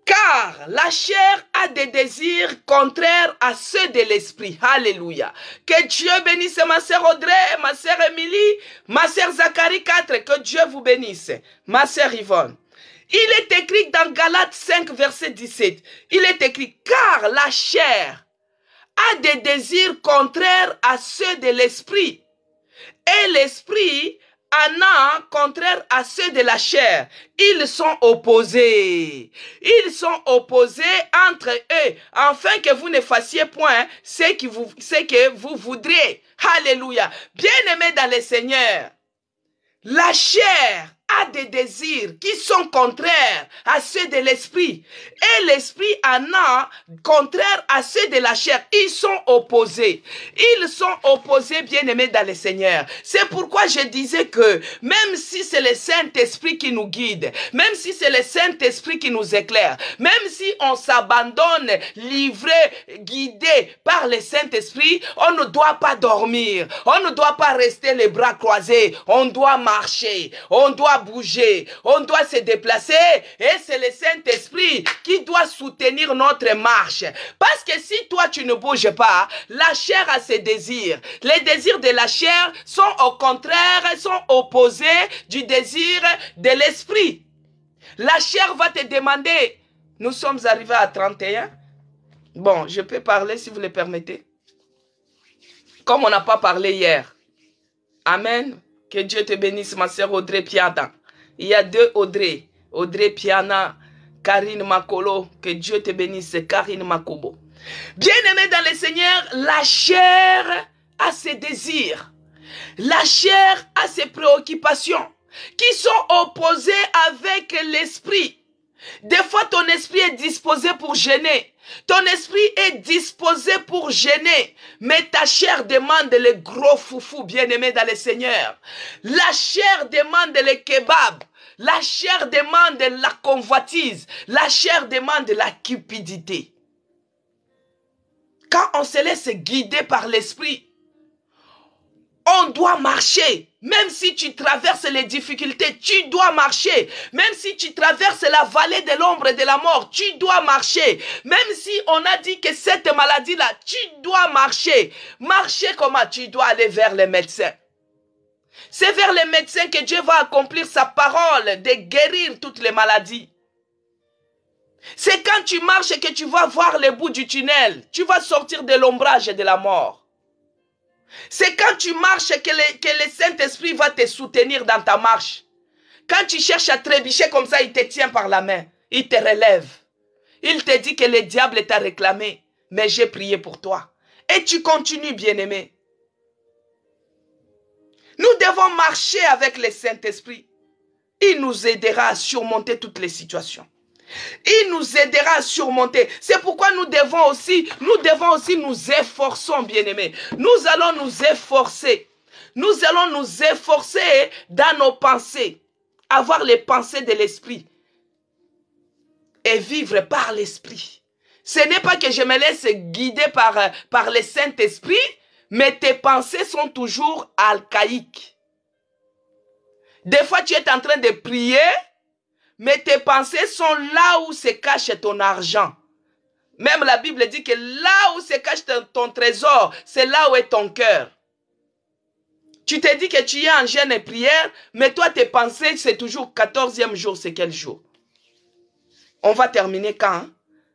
Car la chair a des désirs contraires à ceux de l'esprit. Alléluia. Que Dieu bénisse ma sœur Audrey, ma sœur Émilie, ma sœur Zacharie 4. Que Dieu vous bénisse. Ma sœur Yvonne. Il est écrit dans Galates 5, verset 17. Il est écrit, car la chair a des désirs contraires à ceux de l'esprit. Et l'esprit en a contraire à ceux de la chair. Ils sont opposés. Ils sont opposés entre eux, afin que vous ne fassiez point ce que vous voudriez. Alléluia. Bien-aimés dans le Seigneur, la chair a des désirs qui sont contraires à ceux de l'esprit. Et l'esprit en a contraire à ceux de la chair. Ils sont opposés. Ils sont opposés, bien-aimés dans le Seigneur. C'est pourquoi je disais que même si c'est le Saint-Esprit qui nous guide, même si c'est le Saint-Esprit qui nous éclaire, même si on s'abandonne, livré, guidé par le Saint-Esprit, on ne doit pas dormir. On ne doit pas rester les bras croisés. On doit marcher. On doit bouger, on doit se déplacer et c'est le Saint-Esprit qui doit soutenir notre marche. Parce que si toi tu ne bouges pas, la chair a ses désirs. Les désirs de la chair sont au contraire, sont opposés du désir de l'esprit. La chair va te demander, nous sommes arrivés à 31. Bon, je peux parler si vous le permettez. Comme on n'a pas parlé hier. Amen. Que Dieu te bénisse, ma sœur Audrey Piana. Il y a deux Audrey. Audrey Piana, Karine Makolo. Que Dieu te bénisse, Karine Makobo. Bien-aimé dans le Seigneur, la chair a ses désirs. La chair a ses préoccupations qui sont opposées avec l'esprit. Des fois, ton esprit est disposé pour gêner. Ton esprit est disposé pour gêner. Mais ta chair demande le gros foufou, bien-aimé dans le Seigneur. La chair demande le kebab. La chair demande la convoitise. La chair demande la cupidité. Quand on se laisse guider par l'esprit, on doit marcher. Même si tu traverses les difficultés, tu dois marcher. Même si tu traverses la vallée de l'ombre et de la mort, tu dois marcher. Même si on a dit que cette maladie-là, tu dois marcher. Marcher comment? Tu dois aller vers les médecins. C'est vers les médecins que Dieu va accomplir sa parole de guérir toutes les maladies. C'est quand tu marches que tu vas voir le bout du tunnel. Tu vas sortir de l'ombrage et de la mort. C'est quand tu marches que le Saint-Esprit va te soutenir dans ta marche. Quand tu cherches à trébucher comme ça, il te tient par la main. Il te relève. Il te dit que le diable t'a réclamé. Mais j'ai prié pour toi. Et tu continues, bien-aimé. Nous devons marcher avec le Saint-Esprit. Il nous aidera à surmonter toutes les situations. Il nous aidera à surmonter. C'est pourquoi nous devons aussi nous efforcer, bien-aimés. Nous allons nous efforcer. Nous allons nous efforcer dans nos pensées. Avoir les pensées de l'esprit. Et vivre par l'esprit. Ce n'est pas que je me laisse guider par le Saint-Esprit, mais tes pensées sont toujours archaïques. Des fois, tu es en train de prier, mais tes pensées sont là où se cache ton argent. Même la Bible dit que là où se cache ton trésor, c'est là où est ton cœur. Tu te dis que tu es en jeûne et prière, mais toi, tes pensées, c'est toujours 14e jour, c'est quel jour? On va terminer quand? Hein?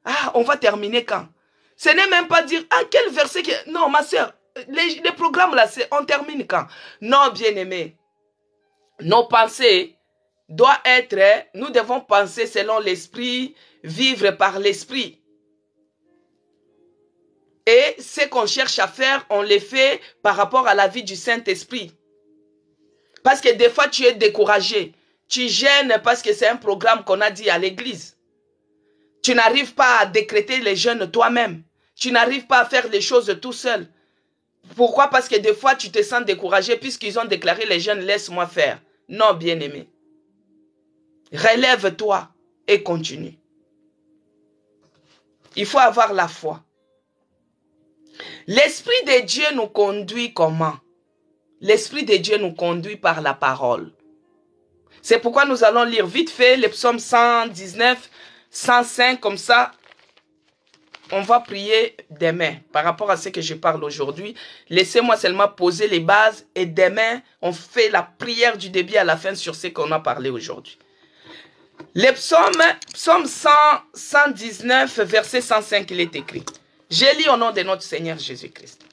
Ah, on va terminer quand? Ce n'est même pas dire, ah, quel verset que... Non, ma soeur, les programmes là, on termine quand? Non, bien-aimé. Nos pensées doivent être, nous devons penser selon l'esprit, vivre par l'esprit. Et ce qu'on cherche à faire, on le fait par rapport à la vie du Saint-Esprit. Parce que des fois, tu es découragé. Tu gênes parce que c'est un programme qu'on a dit à l'église. Tu n'arrives pas à décréter les jeûnes toi-même. Tu n'arrives pas à faire les choses tout seul. Pourquoi? Parce que des fois, tu te sens découragé puisqu'ils ont déclaré les jeûnes, laisse-moi faire. Non, bien-aimé. Relève-toi et continue. Il faut avoir la foi. L'Esprit de Dieu nous conduit comment? L'Esprit de Dieu nous conduit par la parole. C'est pourquoi nous allons lire vite fait les psaumes 119, 105, comme ça. On va prier demain par rapport à ce que je parle aujourd'hui. Laissez-moi seulement poser les bases et demain, on fait la prière du début à la fin sur ce qu'on a parlé aujourd'hui. Les psaume 119, verset 105, il est écrit. Je lis au nom de notre Seigneur Jésus-Christ.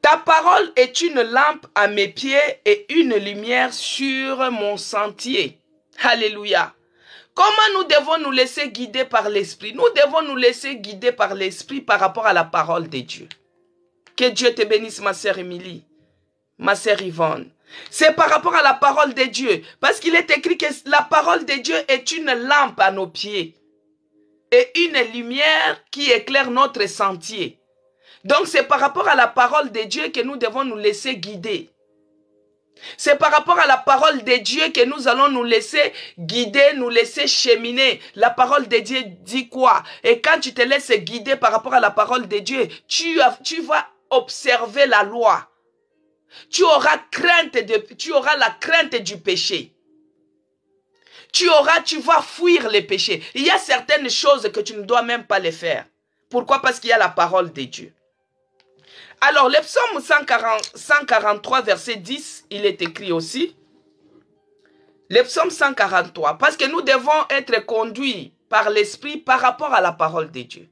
Ta parole est une lampe à mes pieds et une lumière sur mon sentier. Alléluia. Comment nous devons nous laisser guider par l'Esprit? Nous devons nous laisser guider par l'Esprit par rapport à la parole de Dieu. Que Dieu te bénisse, ma sœur Émilie, ma sœur Yvonne. C'est par rapport à la parole de Dieu. Parce qu'il est écrit que la parole de Dieu est une lampe à nos pieds et une lumière qui éclaire notre sentier. Donc c'est par rapport à la parole de Dieu que nous devons nous laisser guider. C'est par rapport à la parole de Dieu que nous allons nous laisser guider, nous laisser cheminer. La parole de Dieu dit quoi? Et quand tu te laisses guider par rapport à la parole de Dieu, tu vas observer la loi. Tu auras la crainte du péché. Tu vas fuir les péchés. Il y a certaines choses que tu ne dois même pas les faire. Pourquoi? Parce qu'il y a la parole de Dieu. Alors, le psaume 143, verset 10, il est écrit aussi. Le psaume 143, parce que nous devons être conduits par l'Esprit par rapport à la parole de Dieu.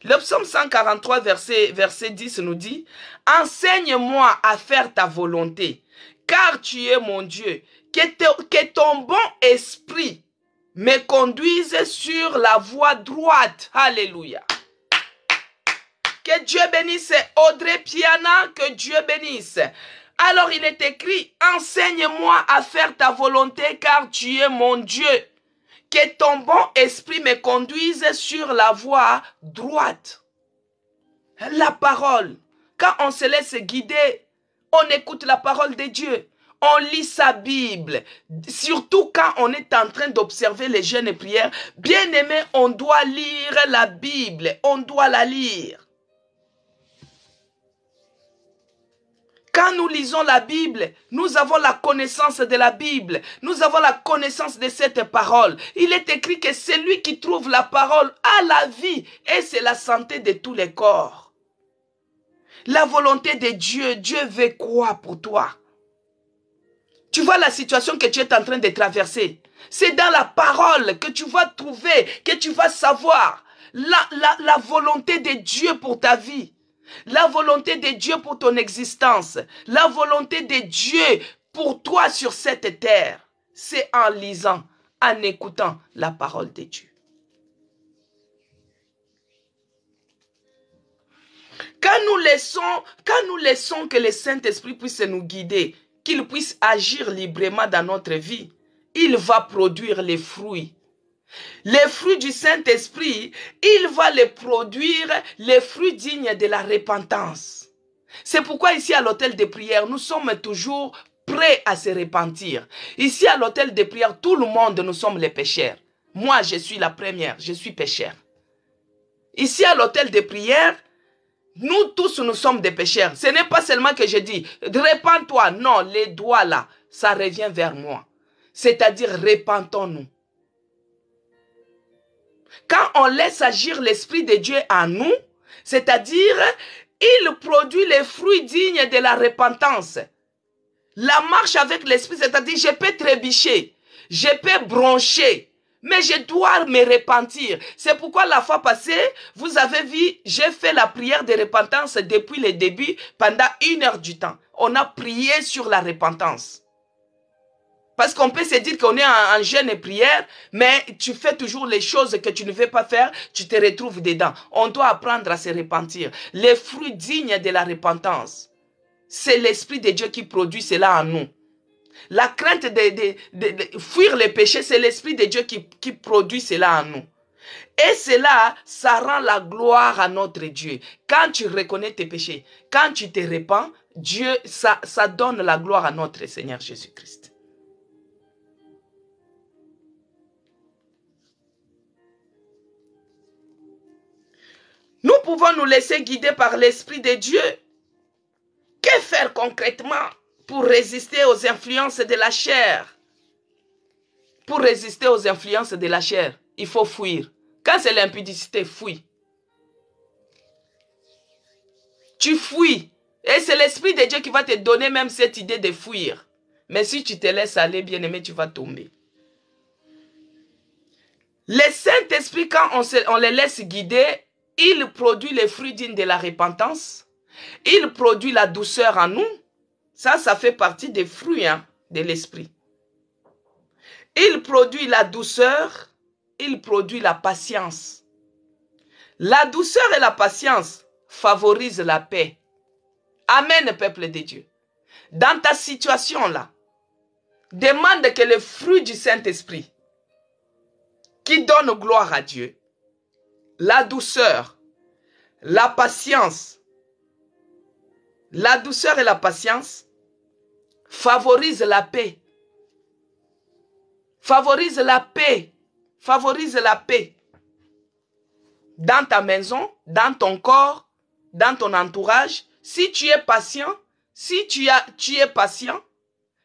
Le psaume 143, verset 10 nous dit, « Enseigne-moi à faire ta volonté, car tu es mon Dieu. Que ton bon esprit me conduise sur la voie droite. » Alléluia. Que Dieu bénisse Audrey Piana, que Dieu bénisse. Alors il est écrit, enseigne-moi à faire ta volonté car tu es mon Dieu. Que ton bon esprit me conduise sur la voie droite. La parole. Quand on se laisse guider, on écoute la parole de Dieu. On lit sa Bible. Surtout quand on est en train d'observer les jeûnes et prières. Bien aimé, on doit lire la Bible. On doit la lire. Quand nous lisons la Bible, nous avons la connaissance de la Bible. Nous avons la connaissance de cette parole. Il est écrit que celui qui trouve la parole a la vie et c'est la santé de tous les corps. La volonté de Dieu, Dieu veut quoi pour toi? Tu vois la situation que tu es en train de traverser. C'est dans la parole que tu vas trouver, que tu vas savoir la volonté de Dieu pour ta vie. La volonté de Dieu pour ton existence. La volonté de Dieu pour toi sur cette terre. C'est en lisant, en écoutant la parole de Dieu. Quand nous laissons que le Saint-Esprit puisse nous guider, qu'il puisse agir librement dans notre vie, il va produire les fruits. Les fruits du Saint-Esprit, il va les produire, les fruits dignes de la repentance. C'est pourquoi ici à l'hôtel de prière, nous sommes toujours prêts à se repentir. Ici à l'hôtel de prière, tout le monde, nous sommes les pécheurs. Moi, je suis la première, je suis pécheur. Ici à l'hôtel de prière, Nous tous, nous sommes des pécheurs. Ce n'est pas seulement que je dis, répands-toi. Non, les doigts là, ça revient vers moi. C'est-à-dire, répentons-nous. Quand on laisse agir l'Esprit de Dieu en nous, c'est-à-dire, il produit les fruits dignes de la repentance. La marche avec l'Esprit, c'est-à-dire, je peux trébucher, je peux broncher, mais je dois me repentir. C'est pourquoi la fois passée, vous avez vu, j'ai fait la prière de repentance depuis le début, pendant 1 heure du temps. On a prié sur la repentance. Parce qu'on peut se dire qu'on est en jeûne et prière, mais tu fais toujours les choses que tu ne veux pas faire, tu te retrouves dedans. On doit apprendre à se repentir. Les fruits dignes de la repentance, c'est l'Esprit de Dieu qui produit cela en nous. La crainte de fuir les péchés, c'est l'Esprit de Dieu qui produit cela en nous. Et cela, ça rend la gloire à notre Dieu. Quand tu reconnais tes péchés, quand tu te repens, Dieu, ça donne la gloire à notre Seigneur Jésus-Christ. Nous pouvons nous laisser guider par l'Esprit de Dieu. Que faire concrètement pour résister aux influences de la chair? Pour résister aux influences de la chair, il faut fuir. Quand c'est l'impudicité, fuis. Tu fuis. Et c'est l'Esprit de Dieu qui va te donner même cette idée de fuir. Mais si tu te laisses aller, bien-aimé, tu vas tomber. Le Saint-Esprit, quand on les laisse guider, il produit les fruits dignes de la repentance. Il produit la douceur en nous. Ça fait partie des fruits de l'esprit. Il produit la douceur. Il produit la patience. La douceur et la patience favorisent la paix. Amen, peuple de Dieu. Dans ta situation là, demande que le fruit du Saint-Esprit, qui donne gloire à Dieu, la douceur, la patience, la douceur et la patience favorisent la paix. Favorise la paix. Favorise la paix. Dans ta maison, dans ton corps, dans ton entourage. Si tu es patient, si tu es patient,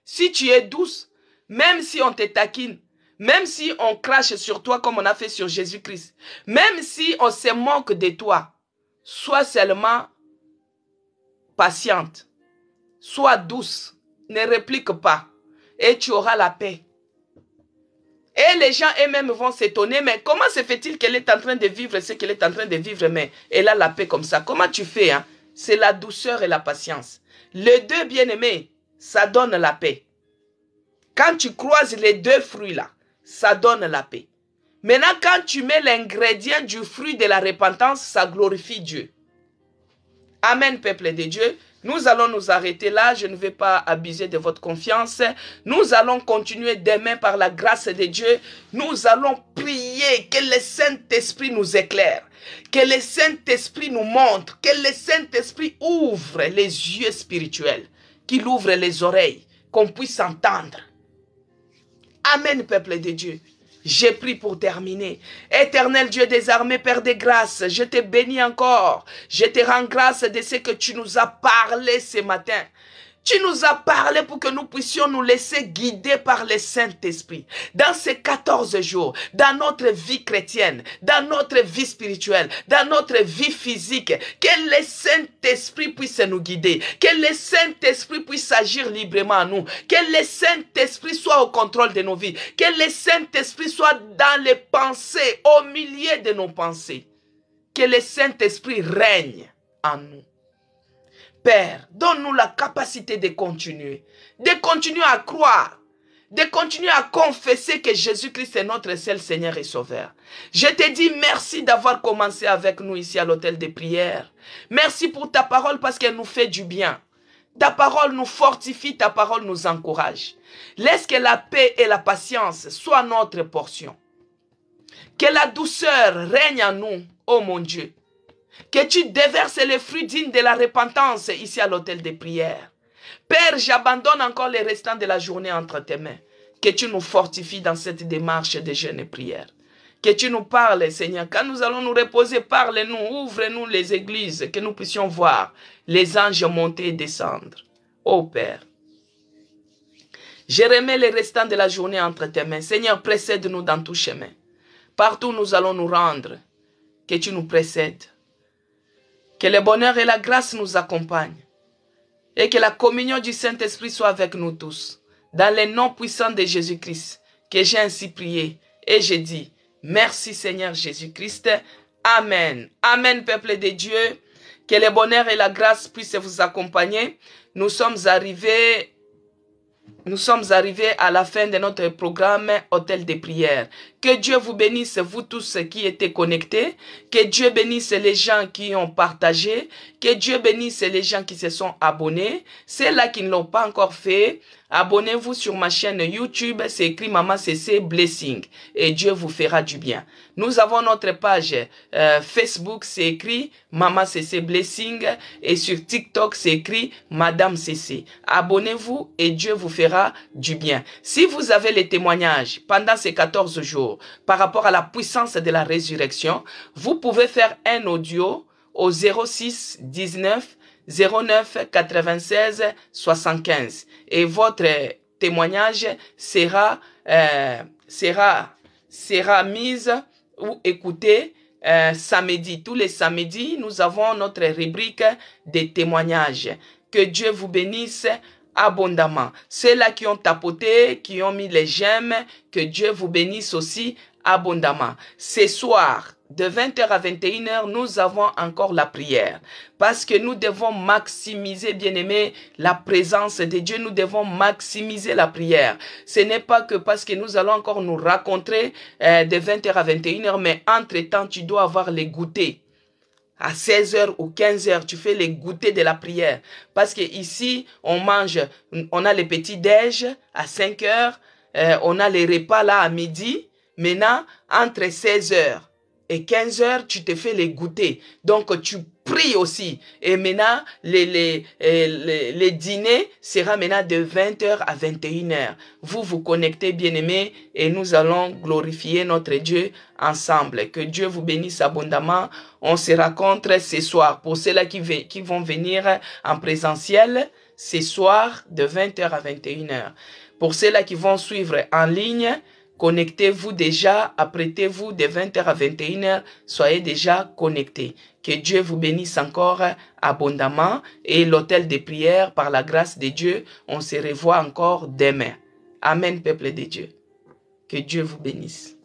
si tu es douce, même si on te taquine, même si on crache sur toi comme on a fait sur Jésus-Christ, même si on se moque de toi, sois seulement patiente, sois douce, ne réplique pas et tu auras la paix. Et les gens eux-mêmes vont s'étonner, mais comment se fait-il qu'elle est en train de vivre ce qu'elle est en train de vivre, mais elle a la paix comme ça? Comment tu fais? C'est la douceur et la patience. Les deux, bien-aimés, ça donne la paix. Quand tu croises les deux fruits-là, ça donne la paix. Maintenant, quand tu mets l'ingrédient du fruit de la repentance, ça glorifie Dieu. Amen, peuple de Dieu. Nous allons nous arrêter là. Je ne vais pas abuser de votre confiance. Nous allons continuer demain par la grâce de Dieu. Nous allons prier que le Saint-Esprit nous éclaire. Que le Saint-Esprit nous montre. Que le Saint-Esprit ouvre les yeux spirituels. Qu'il ouvre les oreilles. Qu'on puisse entendre. Amen, peuple de Dieu. J'ai pris pour terminer. Éternel Dieu des armées, Père des grâces, je te bénis encore. Je te rends grâce de ce que tu nous as parlé ce matin. Tu nous as parlé pour que nous puissions nous laisser guider par le Saint-Esprit. Dans ces 14 jours, dans notre vie chrétienne, dans notre vie spirituelle, dans notre vie physique, que le Saint-Esprit puisse nous guider. Que le Saint-Esprit puisse agir librement en nous. Que le Saint-Esprit soit au contrôle de nos vies. Que le Saint-Esprit soit dans les pensées, au milieu de nos pensées. Que le Saint-Esprit règne en nous. Père, donne-nous la capacité de continuer à croire, de continuer à confesser que Jésus-Christ est notre seul Seigneur et Sauveur. Je te dis merci d'avoir commencé avec nous ici à l'hôtel de prière. Merci pour ta parole parce qu'elle nous fait du bien. Ta parole nous fortifie, ta parole nous encourage. Laisse que la paix et la patience soient notre portion. Que la douceur règne en nous, ô mon Dieu. Que tu déverses les fruits dignes de la repentance ici à l'hôtel de prière. Père, j'abandonne encore les restants de la journée entre tes mains. Que tu nous fortifies dans cette démarche de jeûne et prière. Que tu nous parles, Seigneur. Quand nous allons nous reposer, parle-nous, ouvre-nous les églises, que nous puissions voir les anges monter et descendre. Ô Père, je remets les restants de la journée entre tes mains. Seigneur, précède-nous dans tout chemin. Partout où nous allons nous rendre, que tu nous précèdes. Que le bonheur et la grâce nous accompagnent. Et que la communion du Saint-Esprit soit avec nous tous. Dans le nom puissant de Jésus-Christ, que j'ai ainsi prié. Et j'ai dit, merci Seigneur Jésus-Christ. Amen. Amen, peuple de Dieu. Que le bonheur et la grâce puissent vous accompagner. Nous sommes arrivés à la fin de notre programme Hôtel de prière. Que Dieu vous bénisse, vous tous qui étaient connectés. Que Dieu bénisse les gens qui ont partagé. Que Dieu bénisse les gens qui se sont abonnés. Ceux-là qui ne l'ont pas encore fait, abonnez-vous sur ma chaîne YouTube. C'est écrit Maman CC Blessing. Et Dieu vous fera du bien. Nous avons notre page Facebook, c'est écrit Maman CC Blessing. Et sur TikTok, c'est écrit Madame CC. Abonnez-vous et Dieu vous fera du bien. Si vous avez les témoignages pendant ces 14 jours par rapport à la puissance de la résurrection, vous pouvez faire un audio au 06 19 09 96 75 et votre témoignage sera mise ou écouté samedi. Tous les samedis, nous avons notre rubrique des témoignages. Que Dieu vous bénisse abondamment. Ceux-là qui ont tapoté, qui ont mis les j'aime, que Dieu vous bénisse aussi abondamment. Ce soir, de 20h à 21h, nous avons encore la prière. Parce que nous devons maximiser, bien-aimés, la présence de Dieu. Nous devons maximiser la prière. Ce n'est pas que parce que nous allons encore nous rencontrer de 20h à 21h, mais entre-temps, tu dois avoir les goûters. À 16h ou 15h, tu fais les goûters de la prière. Parce que ici, on mange, on a les petits déj à 5h, on a les repas là à midi. Maintenant, entre 16h et 15h, tu te fais les goûters. Donc, tu pries aussi. Et maintenant, les dîners sera maintenant de 20h à 21h. Vous vous connectez, bien-aimés, et nous allons glorifier notre Dieu ensemble. Que Dieu vous bénisse abondamment. On se rencontre ce soir. Pour ceux-là qui vont venir en présentiel, ce soir de 20h à 21h. Pour ceux-là qui vont suivre en ligne, connectez-vous déjà, apprêtez-vous de 20h à 21h, soyez déjà connectés. Que Dieu vous bénisse encore abondamment et l'hôtel de prière, par la grâce de Dieu, on se revoit encore demain. Amen, peuple de Dieu. Que Dieu vous bénisse.